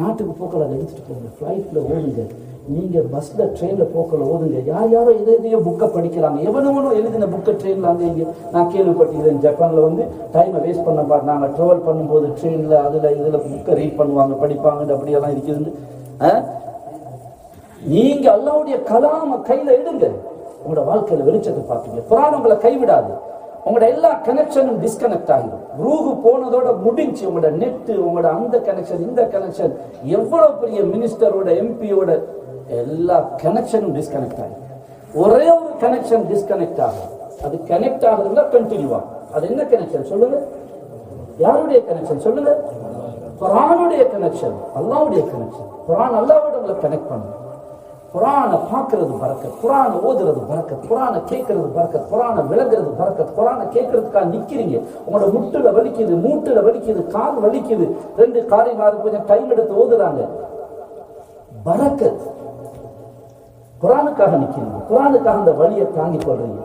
நாட்டுக்கு போக்கள் அதை எடுத்துட்டு போங்க, ஃப்ளைட்ல ஓடுங்க, நீங்க பஸ்ல ட்ரெயின்ல போக்கள் ஓதுங்க. யாரோ எதையோ புக்கை படிக்கிறாங்க. எவனோ எழுதின புக்கை ட்ரெயின்ல அங்கே இங்கே நான் கேள்விப்பட்டிருக்கேன். ஜப்பான்ல டைமை வேஸ்ட் பண்ண பாட்டு நாங்கள் ட்ராவல் பண்ணும்போது ட்ரெயின்ல இதுல புக்கை ரீட் பண்ணுவாங்க, படிப்பாங்க, அப்படியெல்லாம் இருக்குது. நீங்க அல்லாஹ்வுடைய கலாம கையில எடுங்க, உங்களோட வாழ்க்கையில வெளிச்சத்தை பார்ப்பீங்க. குர்ஆன் உங்களை கைவிடாது. உங்களோட எல்லா கனெக்ஷனும் டிஸ்கனெக்ட் ஆகிடும். ரூஹு போனதோட முடிஞ்சு. உங்களோட நெட்டு, உங்களோட அந்த கனெக்ஷன், இந்த கனெக்ஷன், எவ்வளவு பெரிய மினிஸ்டரோட எம்பியோட எல்லா கனெக்ஷனும் டிஸ்கனெக்ட் ஆகும். ஒரே ஒரு கனெக்ஷன் டிஸ்கனெக்ட் ஆகும். அது கனெக்ட் ஆகுதுன்னா கண்டினியூ ஆகும். அது என்ன கனெக்ஷன் சொல்லுங்க? யாருடைய கனெக்ஷன் சொல்லுங்க? குர்ஆனுடைய கனெக்ஷன், அல்லாஹ்வுடைய கனெக்ஷன். குர்ஆன் அல்லாஹ்வோட உங்களை கனெக்ட் பண்ணும். குர்ஆனை பார்க்கிறது பரக்கத், குர்ஆனை ஓதுறது பரக்கத், குர்ஆனை கேட்கறது பரக்கத், குர்ஆனை விளங்குறது பரக்கத். குர்ஆனை கேட்கறதுக்காக நிக்கிறீங்க, உங்களோட முட்டுல வலிக்குது, மூட்டுல வலிக்குது, கால் வலிக்குது, 2 காரியமாறு கொஞ்சம் டைம் எடுத்து ஓதுறாங்க, பரக்கத். குர்ஆனுக்காக நிக்கிறீங்க, குர்ஆனுக்காக அந்த வலியை தாங்கி கொள்றீங்க.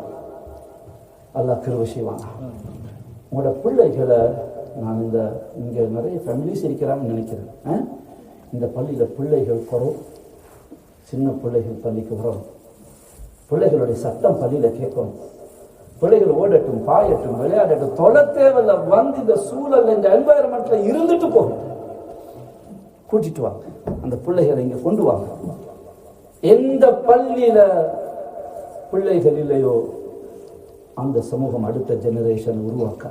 அல்லாஹ் கிருபை செய்வாங்க. உங்களோட பிள்ளைகளை நான் இங்க நிறைய ஃபேமிலிஸ் இருக்கிறாங்கன்னு நினைக்கிறேன். இந்த பள்ளியில பிள்ளைகள் குறவு. சின்ன பிள்ளைகள் பள்ளிக்கு வரும். பிள்ளைகளுடைய சட்டம் பள்ளியில கேட்கணும். பிள்ளைகள் ஓடட்டும், பாயட்டும், விளையாடட்டும், தொலை தேவையில்ல. வந்து இந்த சூழல், இந்த என்வாயர்மெண்ட்ல இருந்துட்டு போகும். கூட்டிட்டு வாங்க, அந்த பிள்ளைகளை இங்க கொண்டு வாங்க. எந்த பள்ளியில பிள்ளைகள் இல்லையோ அந்த சமூகம் அடுத்த ஜெனரேஷன் உருவாக்க,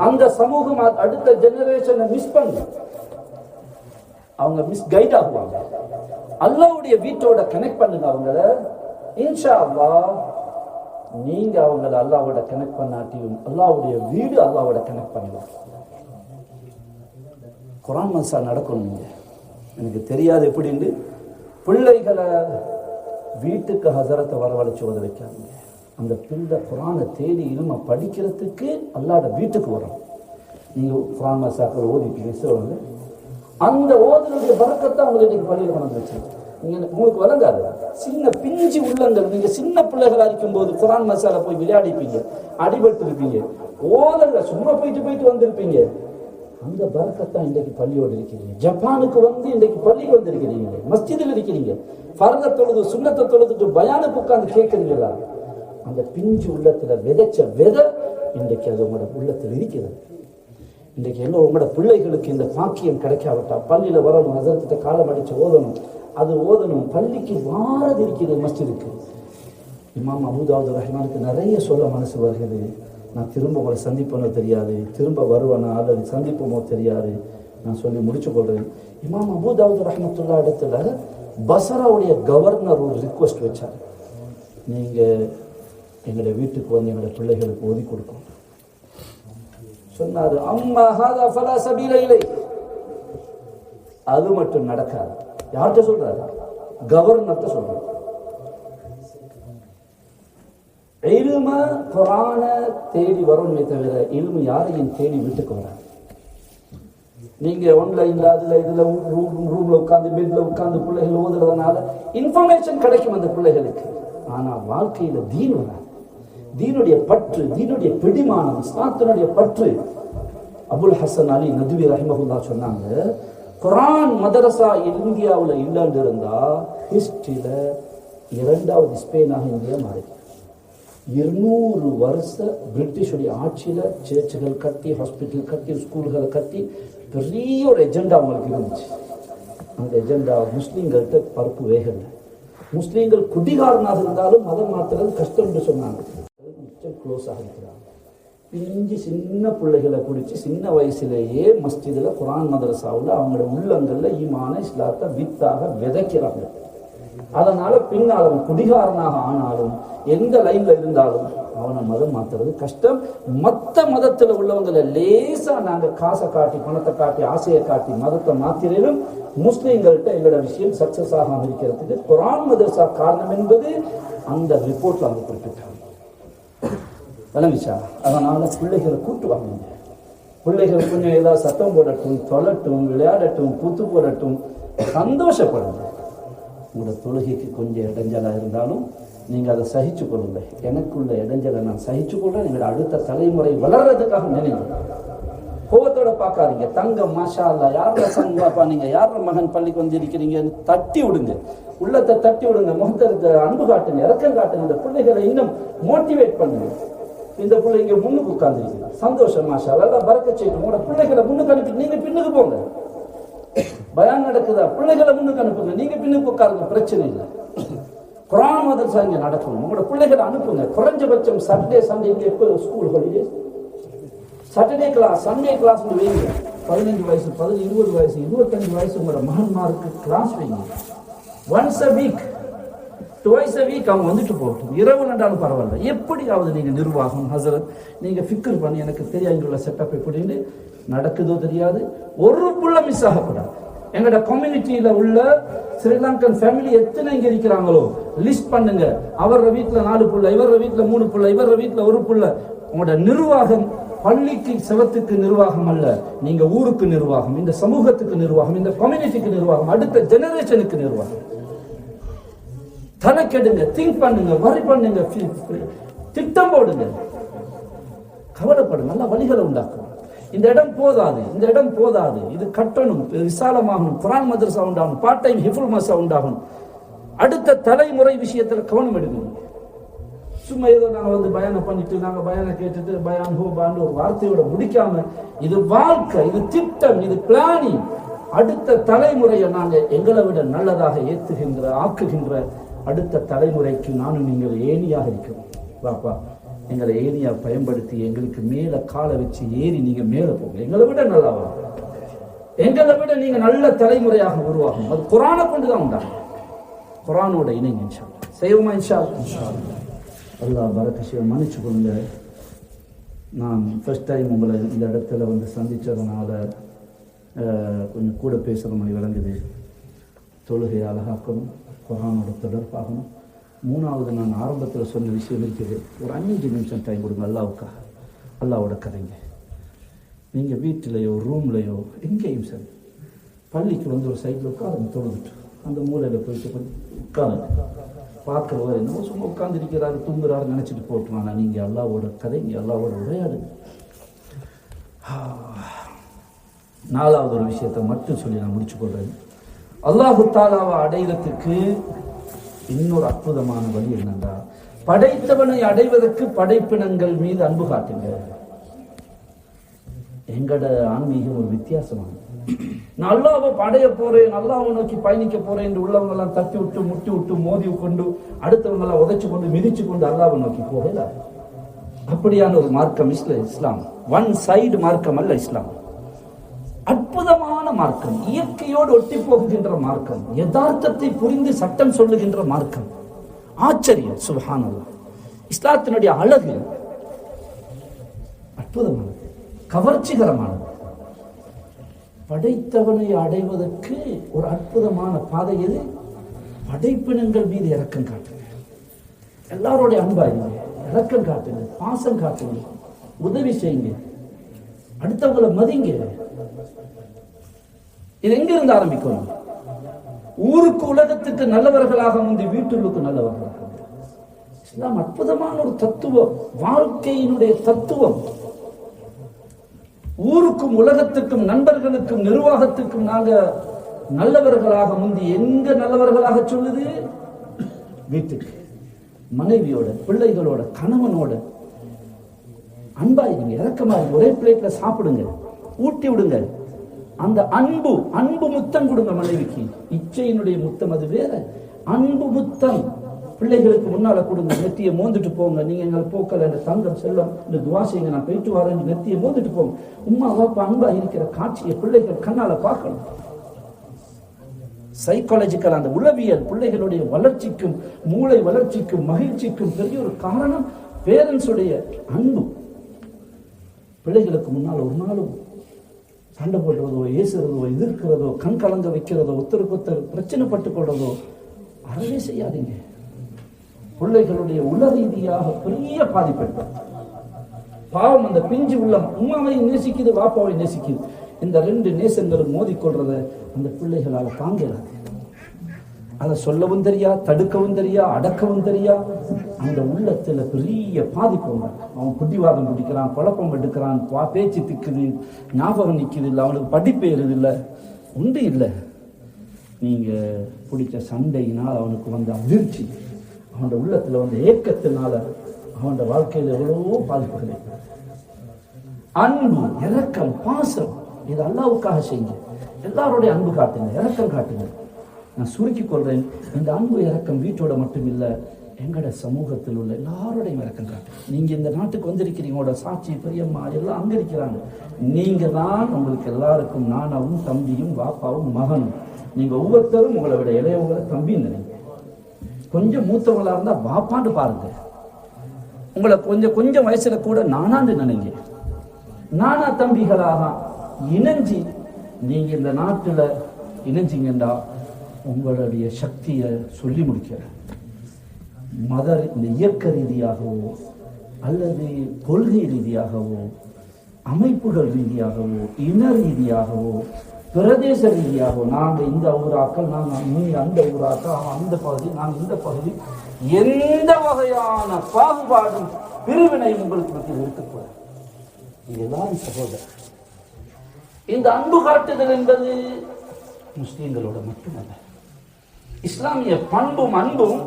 அந்த சமூகம் அடுத்த ஜெனரேஷனை மிஸ் பண்ணு, அவங்க மிஸ் கைட் ஆகுவாங்க. அல்லாஹ்வுடைய வீட்டோட கனெக்ட் பண்ணுங்க அவங்கள. இன்ஷா அல்லாஹ் நீங்க அவங்கள அல்லாஹ்வோட கனெக்ட் பண்ணாட்டியும் அல்லாஹ்வுடைய வீடு அல்லாஹ்வோட கனெக்ட் பண்ணுவாங்க. குர்ஆன் மஸா நடக்கணும். நீங்க எனக்கு தெரியாது எப்படின்னு பிள்ளைகளை வீட்டுக்கு ஹஸரத்தை வரவழைச்சு ஓத வைக்காதீங்க. அந்த பிள்ளை குர்ஆனை தேடி இனிமே படிக்கிறதுக்கு அல்லாஹ்வோட வீட்டுக்கு வரும். நீங்க குர்ஆன் மஸாக்கள் ஓதிட்டு சொல்லுங்க, அந்த ஓதுனுடைய பரக்கத்தை உங்களுக்கு பள்ளியில் கொண்டு வச்சு உங்களுக்கு வழங்காது. சின்ன பிஞ்சு உள்ளங்கள், நீங்க சின்ன பிள்ளைகளா இருக்கும் போது குர்ஆன் மஸால போய் விளையாடிப்பீங்க, அடிபட்டு இருப்பீங்க, ஓதல சும்மா போயிட்டு வந்திருப்பீங்க. அந்த பரக்கத்தை இன்றைக்கு பள்ளியோடு இருக்கிறீங்க. ஜப்பானுக்கு வந்து இன்றைக்கு பள்ளிக்கு வந்திருக்கிறீங்க, மஸ்ஜிதில் இருக்கிறீங்க, ஃபர்த தொழுது சுன்னத்தை தொழுதுட்டு பயானுக்கு உட்கார்ந்து கேட்குறீங்களா? அந்த பிஞ்சு உள்ளத்துல விதைச்ச விதை இன்றைக்கு அது உங்களோட உள்ளத்தில் இருக்கிறது. இன்றைக்கு என்ன உங்களோட பிள்ளைகளுக்கு இந்த பாக்கியம் கிடைக்காவிட்டா பள்ளியில வரணும், ஹஸரத்திட்ட காலம் அடிச்சு ஓதணும், அது ஓதணும். பள்ளிக்கு வாரது இருக்குது மஸ்ஜிதுக்கு. இமாம் அபூதாவூத் ரஹ்மானுக்கு நிறைய சொல்ல மனசு வருகிறது. நான் திரும்ப உங்களை சந்திப்பனோ தெரியாது, திரும்ப வருவனா அல்லது சந்திப்போமோ தெரியாது. நான் சொல்லி முடிச்சு கொள்றேன். இமாம் அபூதாவூத் ரஹ்மத்துல்லாஹ் இடத்துல பசராவுடைய கவர்னர் ஒரு ரிக்வெஸ்ட் வச்சார், நீங்க எங்களுடைய வீட்டுக்கு வந்து எங்களுடைய பிள்ளைகளுக்கு ஓதி கொடுக்கணும் சொன்னாரு. அம்மா ஹாதா ஃபலா சபீல இலை. அது மட்டும் நடக்காது. யார்கிட்ட சொல்றாரு? கவர்னர்கிட்ட சொல்றாரு. இல்ம் குர்ஆன தேடி வரணுமே தவிர இல்மு யாரையும் தேடி வீட்டுக்கு வராது. நீங்க ஆன்லைன்ல அதுல இதுல ரூம்ல உட்கார்ந்து பெட்ல உட்கார்ந்து பிள்ளைகள் ஓதுறதுனால இன்ஃபர்மேஷன் கிடைக்கும் அந்த பிள்ளைகளுக்கு. ஆனா வாழ்க்கையில தீன் வராது. தீனுடைய பற்று, தீனுடைய பிடிமானம், இஸ்லாத்தினுடைய பற்று. அபுல் ஹசன் அலி நதுவி ரஹிமஹுல்லா சொன்னாங்க, குர்ஆன் மதரசா இந்தியாவில் இல்லைன்னு இருந்தா ஹிஸ்டரியில 2வது ஸ்பெயினாக இந்தியா மாறி. 200 வருஷம் பிரிட்டிஷுடைய ஆட்சியில சர்ச்சுகள் கட்டி, ஹாஸ்பிட்டல் கட்டி, ஸ்கூல்களை கட்டி பெரிய ஒரு எஜெண்டா அவங்களுக்கு இருந்துச்சு. அந்த எஜெண்டா முஸ்லீம்கள்ட்ட பருப்பு வேகல. முஸ்லீம்கள் குடிகாரனாக இருந்தாலும் மதம் மாத்துறது கஷ்டம் என்று சொன்னாங்க. மிச்சம் க்ளோஸ் ஆகிக்கிறாங்க. பிஞ்சு சின்ன பிள்ளைகளை பிடிச்சி சின்ன வயசுலேயே மஸ்ஜிதுல குர்ஆன் மதரசாவில் அவங்களோட உள்ளங்கள்ல ஈமான இஸ்லாத்தை வித்தாக விதைக்கிறாங்க. அதனால பின்னால் அவன் குடிகாரனாக ஆனாலும் எந்த லைன்ல இருந்தாலும் அவனை மதம் மாத்துறது கஷ்டம். மற்ற மதத்துல உள்ளவங்களை லேசா நாங்க காசை காட்டி, பணத்தை காட்டி, ஆசையை காட்டி மதத்தை மாத்திரையிலும் முஸ்லீம்கள்ட்ட எங்களோட விஷயம் சக்சஸ் ஆகாம இருக்கிறதுக்கு குர்ஆன் மதரசா காரணம் என்பது அந்த ரிப்போர்ட்ல அவங்க குறிப்பிட்டாங்க. விளங்கிச்சா? அதனால பிள்ளைகளை கூட்டுவாங்க. பிள்ளைகள் கொஞ்சம் ஏதாவது சத்தம் போடட்டும், தொழட்டும், விளையாடட்டும், கூத்து போடட்டும், சந்தோஷப்படுங்க. உங்களோட தொழுகைக்கு கொஞ்சம் இடைஞ்சலா இருந்தாலும் நீங்க அதை சகிச்சு கொள்ளுங்க. எனக்குள்ள இடைஞ்சலை நான் சகிச்சு கொள்றேன். எங்களோட அடுத்த தலைமுறை வளர்றதுக்காக நினைங்க. கோபத்தோட பார்க்காதீங்க. தங்கம் மாஷா அல்லா, யார சங்காப்பா, நீங்க யார மகன் பள்ளிக்கு வந்திருக்கிறீங்க தட்டி விடுங்க. உள்ளத்தை தட்டி விடுங்க. முகத்திற்கு அன்பு காட்டுங்க, இறக்கம் காட்டுங்க. இந்த பிள்ளைகளை இன்னும் மோட்டிவேட் பண்ணுங்க. இந்த பிள்ளைங்க முன்னுக்கு உட்கார்ந்துருக்கீங்க, சந்தோஷம் மாஷா அல்லா, பரக்கத் செய்யட்டும். உங்களோட பிள்ளைகளை முன்னுக்கு அனுப்பி நீங்க பின்னுக்கு போங்க. பயான் நடக்குதா, பிள்ளைகளை முன்னுக்கு அனுப்புங்க, நீங்க பின்னுக்கு உட்காருங்க, பிரச்சனை இல்லை. குர்ஆன் மதரசா இங்க நடக்கும். உங்களோட பிள்ளைகளை அனுப்புங்க. குறைஞ்சபட்சம் சாட்டர்டே சண்டே இங்க எப்போ school holiday, Saturday class, Sunday class வைங்க. 15 வயசு, 20 வயசு, 25 வயசு உங்களோட மகன்மாருக்கு கிளாஸ் வைங்க. Once a week, twice a week அவங்க வந்துட்டு போகட்டும். இரவு நண்டாலும் பரவாயில்ல. எப்படியாவது நீங்க நிர்வாகம் ஹசரத் நீங்க ஃபிக்கர் பண்ணி, எனக்கு தெரியாது இங்குள்ள செட்டப் எப்படின்னு நடக்குதோ தெரியாது, ஒரு புள்ள மிஸ் ஆகக்கூடாது. எங்களோட கம்யூனிட்டியில உள்ள ஸ்ரீலங்கன் ஃபேமிலி எத்தனை இங்க இருக்கிறாங்களோ லிஸ்ட் பண்ணுங்க. அவர வீட்டுல 4 புள்ள, இவர வீட்டுல 3 புள்ள, இவர வீட்டுல 1 புள்ள. உங்களோட நிர்வாகம் பள்ளிக்கு செவத்துக்கு நிர்வாகம் அல்ல, நீங்க ஊருக்கு நிர்வாகம், இந்த சமூகத்துக்கு நிர்வாகம், இந்த கம்யூனிட்டிக்கு நிர்வாகம், அடுத்த ஜெனரேஷனுக்கு நிர்வாகம். தனக்கெடுங்க, திங்க் பண்ணுங்க, வரி பண்ணுங்க, திட்டம் போடுங்க, கவலைப்படுங்க, நல்ல வழிகளை உண்டாக்கும். இந்த இடம் போதாது, இந்த இடம் போதாது, இது கட்டணும், விசாலமாகணும். குர்ஆன் மதரசா உண்டாகணும், பார்ட் டைம் ஹிஃபுல் மதரசா உண்டாகணும். அடுத்த தலைமுறை விஷயத்துல கவனம் எடுக்கணும். சும்மா ஏதோ நாங்க பயானம் பண்ணிட்டு, நாங்க பயானை கேட்டுட்டு பயான் ஹோபான்னு ஒரு வார்த்தையோட முடிக்காம, இது வாழ்க்கை, இது திட்டம், இது பிளானிங். அடுத்த தலைமுறையை நாங்க எங்களை விட நல்லதாக ஏத்துகின்ற, ஆக்குகின்ற அடுத்த தலைமுறைக்கு நானும் நீங்கள் ஏணியாக இருக்கிறோம். பாப்பா, எங்களை ஏணியா பயன்படுத்தி எங்களுக்கு மேல காலை வச்சு ஏறி நீங்க மேல போங்க. எங்களை விட நல்லா வரும், எங்களை விட நீங்க நல்ல தலைமுறையாக உருவாகும். அது குர்ஆனை கொண்டுதான் உண்டாகும். குர்ஆனோட இணைங்க இன்ஷா அல்லாஹ். செய்வோமா இன்ஷா அல்லாஹ்? அல்லாஹ் பரக்கத் செய்ய. மன்னிச்சு கொள்ளுங்க, நான் ஃபர்ஸ்ட் டைம் உங்களை இந்த இடத்துல சந்திச்சதுனால கொஞ்சம் கூட பேசுகிற மாதிரி விளங்குது. தொழுகை அழகாக்கணும், குர்ஆனோட தொடர்பாகணும். 3வது நான் ஆரம்பத்தில் சொன்ன விஷயம் இருக்குது. ஒரு 5 நிமிஷம் டைம் கொடுங்க அல்லாவுக்காக. அல்லாவோட கதைங்க. நீங்கள் வீட்டிலையோ ரூம்லையோ எங்கேயும் சரி, பள்ளிக்கு ஒரு சைடில் உட்காருங்க, தொழுதுட்டு அந்த மூலையில் போயிட்டு கொஞ்சம் உட்காருங்க. பார்க்குறவர் என்னவோ சும்மா உட்காந்துருக்கிறாரு, தூங்குறாரு நினச்சிட்டு போட்டோம். ஆனால் நீங்கள் அல்லாவோட கதைங்க, அல்லாவோட உரையாடுங்க. 4வது ஒரு விஷயத்தை மட்டும் சொல்லி நான் முடிச்சு கொள்றேன். அல்லாஹு தஆலாவை அடைகிறதுக்கு இன்னொரு அற்புதமான வழி என்னன்னா, படைத்தவனை அடைவதற்கு படைப்பினங்கள் மீது அன்பு காட்டுங்க. எங்கட ஆன்மீகம் ஒரு வித்தியாசமானது. நான் அல்லாஹ்வை அடைய போறேன், அல்லாஹ்வை நோக்கி பயணிக்க போறேன் என்று உள்ளவங்க எல்லாம் தட்டி விட்டு, முட்டி விட்டு, மோதி கொண்டு, அடுத்தவங்க எல்லாம் உதைச்சு கொண்டு, மிதிச்சு கொண்டு அல்லாஹ்வை நோக்கி போகல. அப்படியான ஒரு மார்க்கம் இஸ்லாம். ஒன் சைடு மார்க்கம் அல்ல இஸ்லாம். அற்புதமான மார்க்கம், இயற்கையோடு ஒட்டி போகின்ற மார்க்கம், யதார்த்தத்தை புரிந்து சட்டம் சொல்லுகின்ற மார்க்கம். ஆச்சரியம், சுப்ஹானல்லாஹ். இஸ்லாத்தினுடைய அழகு அற்புதமானது, கவர்ச்சிகரமானது. படைத்தவனை அடைவதற்கு ஒரு அற்புதமான பாதை எது? படைப்பினங்கள் மீது இரக்கம் காட்டுங்க. எல்லாரோடைய அன்பா இருங்க, இரக்கம் காட்டுங்க, பாசம் காட்டுங்க, உதவி செய்யுங்க, அடுத்தவங்களை மதிங்க. இது எங்க இருந்து ஆரம்பிக்கணும்? ஊருக்கு உலகத்துக்கு நல்லவர்களாக முந்தி வீட்டுக்கு நல்லவர்களாக. இஸ்லாம் அற்புதமான ஒரு தத்துவம், வாழ்க்கையினுடைய தத்துவம். ஊருக்கும் உலகத்துக்கும் நண்பர்களுக்கும் நிர்வாகத்துக்கும் நாங்க நல்லவர்களாக முந்தி எங்க நல்லவர்களாக சொல்லுது? வீட்டுக்கு, மனைவியோட, பிள்ளைகளோட, கணவனோட அன்பாயிருங்க, இறக்கமாயிருங்க, ஒரே பிளேட்ல சாப்பிடுங்க, ஊட்டி விடுங்க. அந்த அன்பு அன்பு முத்தம் கொடுங்க மனைவிக்கு. இச்சையினுடைய முத்தம் அது வேற. அன்பு முத்தம் பிள்ளைகளுக்கு முன்னால கொடுங்க. நெத்தியை மோந்துட்டு போங்க. நீங்க எங்களை போக்கல இந்த தங்கம் செல்லம் இந்த துவா செய்யுங்க, நான் போயிட்டு வரேன், நெத்தியை மோந்துட்டு போங்க. உம்மா அப்பா அன்பா இருக்கிற காட்சியை பிள்ளைகள் கண்ணால பார்க்கணும். சைக்காலஜிக்கல் அந்த உளவியல் பிள்ளைகளுடைய வளர்ச்சிக்கும் மூளை வளர்ச்சிக்கும் மகிழ்ச்சிக்கும் பெரிய ஒரு காரணம் பேரண்ட்ஸுடைய அன்பு. பிள்ளைகளுக்கு முன்னால் ஒரு நாளும் சண்டை போடுறதோ, ஏசுறதோ, எதிர்க்கிறதோ, கண் கலங்க வைக்கிறதோ, ஒருத்தருக்கு ஒருத்தர் பிரச்சனை பட்டுக் கொள்றதோ அறவே செய்யாதீங்க. பிள்ளைகளுடைய உள ரீதியாக பெரிய பாதிப்பு. பாவம் அந்த பிஞ்சு உள்ளம் உம்மாவை நேசிக்குது, வாப்பாவை நேசிக்குது. இந்த ரெண்டு நேசங்களும் மோதிக்கொள்றத அந்த பிள்ளைகளால தாங்கிறாங்க. அதை சொல்லவும் தெரியா, தடுக்கவும் தெரியா, அடக்கவும் தெரியா. அந்த உள்ளத்துல பெரிய பாதிப்பு. அவன் புத்திவாதம் பிடிக்கிறான், குழப்பம் எடுக்கிறான், பேச்சு திக்குது, ஞாபகம் நிற்குது இல்லை, அவனுக்கு படிப்பு எழுது இல்லை, உண்டு இல்லை. நீங்க பிடிச்ச சண்டையினால் அவனுக்கு வந்த அதிர்ச்சி, அவனோட உள்ளத்துல வந்த ஏக்கத்தினால அவனோட வாழ்க்கையில் எவ்வளவோ பாதிப்புகள். அன்பு, இரக்கம், பாசம், இது அல்லாவுக்காக செய்யுங்க. எல்லாருடைய அன்பு காட்டுங்க, இரக்கம் காட்டுங்க. நான் சுருக்கி கொள்றேன். இந்த அன்பு இரக்கம் வீட்டோட மட்டும் இல்லை, எங்களோட சமூகத்தில் உள்ள எல்லாரோடையும் இரக்கம் காட்டுங்க. நீங்க இந்த நாட்டுக்கு வந்திருக்கிறீங்களோட சாட்சி பெரியம்மா எல்லாம் அங்க இருக்கிறாங்க. நீங்க தான் உங்களுக்கு எல்லாருக்கும் நானாவும் தம்பியும் வாப்பாவும் மகனும். நீங்க ஒவ்வொருத்தரும் உங்களை விட இளையவங்களை தம்பின்னு நினைங்க. கொஞ்சம் மூத்தவங்களா இருந்தா வாப்பாண்டு பாருங்க. உங்களை கொஞ்சம் வயசுல கூட நானாண்டு நினைங்க. நானா தம்பிகளாக இணைஞ்சி நீங்க இந்த நாட்டுல இணைஞ்சிங்கண்டா உங்களுடைய சக்தியை சொல்லி முடிக்கிற இந்த இயக்க ரீதியாகவோ அல்லது கொள்கை ரீதியாகவோ அமைப்புகள் ரீதியாகவோ இன ரீதியாகவோ பிரதேச ரீதியாகவோ நாங்க இந்த ஊராக்கள், நீங்க அந்த ஊராக்கள், அந்த பகுதி, நாங்க இந்த பகுதி, எந்த வகையான பாகுபாடும் பிரிவினையும் உங்களுக்கு மத்தியில் இருக்கக்கூடாது. இது எல்லாரும் சகோதரர். இந்த அன்பு காட்டுதல் என்பது முஸ்லிம்களோட மட்டுமல்ல. இஸ்லாமிய பண்பும் அன்பும்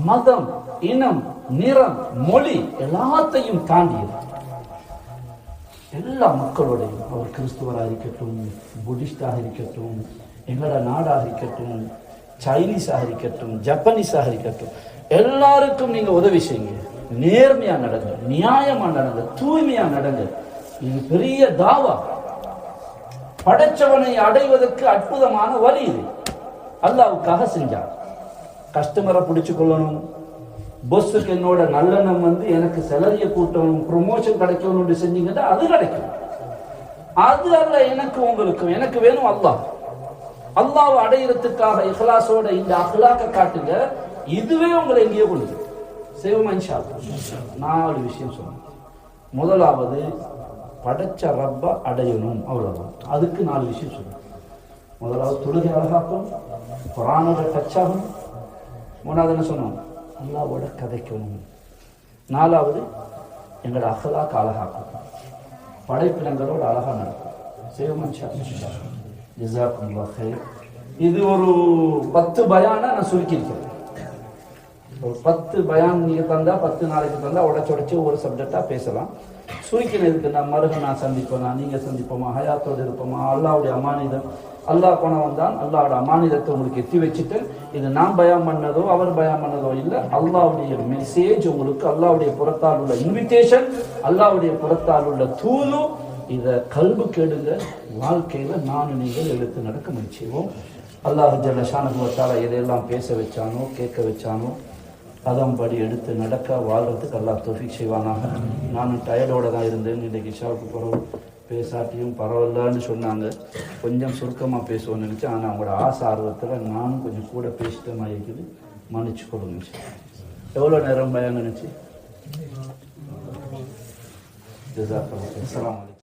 மதம், இனம், நிறம், மொழி எல்லாத்தையும் தாண்டியது. எல்லா மக்களோடையும், அவர் கிறிஸ்துவராக இருக்கட்டும், புத்திஸ்டாக இருக்கட்டும், எங்களோட நாடாக இருக்கட்டும், சைனீஸாக இருக்கட்டும், ஜப்பானீஸாக இருக்கட்டும், எல்லாருக்கும் நீங்க உதவி செய்யுங்க. நேர்மையா நடங்க, நியாயமா நடங்க, தூய்மையா நடங்க. இது பெரிய தாவா. படைச்சவனை அடைவதற்கு அற்புதமான வழி இது. அல்லாவுக்காக செஞ்சார். கஸ்டமரை பிடிச்சு கொள்ளணும், பொஸ்ஸுக்கு என்னோட நல்லெண்ணம் வந்து எனக்கு செலரிய கூட்டணும், ப்ரொமோஷன் கிடைக்கணும்னு செஞ்சீங்கன்னா அது கிடைக்கும். அது அல்ல எனக்கு உங்களுக்கு, எனக்கு வேணும் அல்லாஹ். அல்லாஹ்வை அடையிறதுக்காக இஹ்லாஸோட இந்த அஹ்லாக்க காட்டுங்க. இதுவே உங்களை எங்கேயோ கொள்ளுது. செய்வோமா இன்ஷா அல்லாஹ்? 4 விஷயம் சொன்னேன். முதலாவது படைச்ச ரப்ப அடையணும், அவ்வளவுதான். அதுக்கு 4 விஷயம் சொல்லுங்க. முதலாவது தொழுகை அழகாக்கும், குர்ஆனோட டச் ஆகணும். 3வது என்ன சொன்னோம்? அல்லாஹ்வோட கதைக்கணும். 4வது எங்களோட அஹ்லாக் அழகாக்கும், படைப்பினங்களோட அழகா நடக்கும். செய்வோமா இன்ஷா அல்லாஹ்? ஜஸாக்குமுல்லாஹ் கைர். இது ஒரு 10 பயானா நான் சுருக்கியிருக்கேன். ஒரு 10 பயான் நீங்க தந்தா 10 நாளைக்கு தந்தா உடச்சு ஒரு சப்ஜெக்டா பேசலாம். சுருக்கினதுக்கு நான் நான் சந்திப்போமா, நீங்க சந்திப்போமா, ஹயாத்தோடு இருப்போமா, அல்லாவுடைய அமானிதம், அல்லாஹ் கொணவன் தான். அல்லாவோட அமானிதத்தை உங்களுக்கு எத்தி வச்சுட்டு, இது நான் பயம் பண்ணதோ அவர் பயம் பண்ணதோ இல்லை, அல்லாவுடைய மெசேஜ் உங்களுக்கு, அல்லாவுடைய புறத்தால் உள்ள இன்விடேஷன், அல்லாவுடைய புறத்தால் உள்ள தூது. இதை கல்பு கேடுங்க. வாழ்க்கையில நானும் நீங்கள் எடுத்து நடக்க முயற்சிவோம். அல்லாஹ் ஜல்ல ஷானஹு வ தஆலா எதையெல்லாம் பேச வச்சானோ, கேட்க வச்சானோ, அதன்படி எடுத்து நடக்க வாழ்றதுக்கு அல்லாஹ் தௌஃபீக் செய்வானாக. நானும் டயர்டோட தான் இருந்தேன். இன்றைக்கு இஷாவுக்கு பிறகு பேசாட்டியும் பரவாயில்லன்னு சொன்னாங்க. கொஞ்சம் சுருக்கமாக பேசுவோன்னு நினச்சேன். ஆனால் அவங்களோட ஆசை ஆர்வத்தில் நானும் கொஞ்சம் கூட பேசிட்டமாக இருக்குது. மன்னிச்சு கொடுங்க. எவ்வளோ நேரம் பயம் நினச்சி ஜஸாக்கல்லாஹ். அஸ்ஸலாமு அலைக்கும்.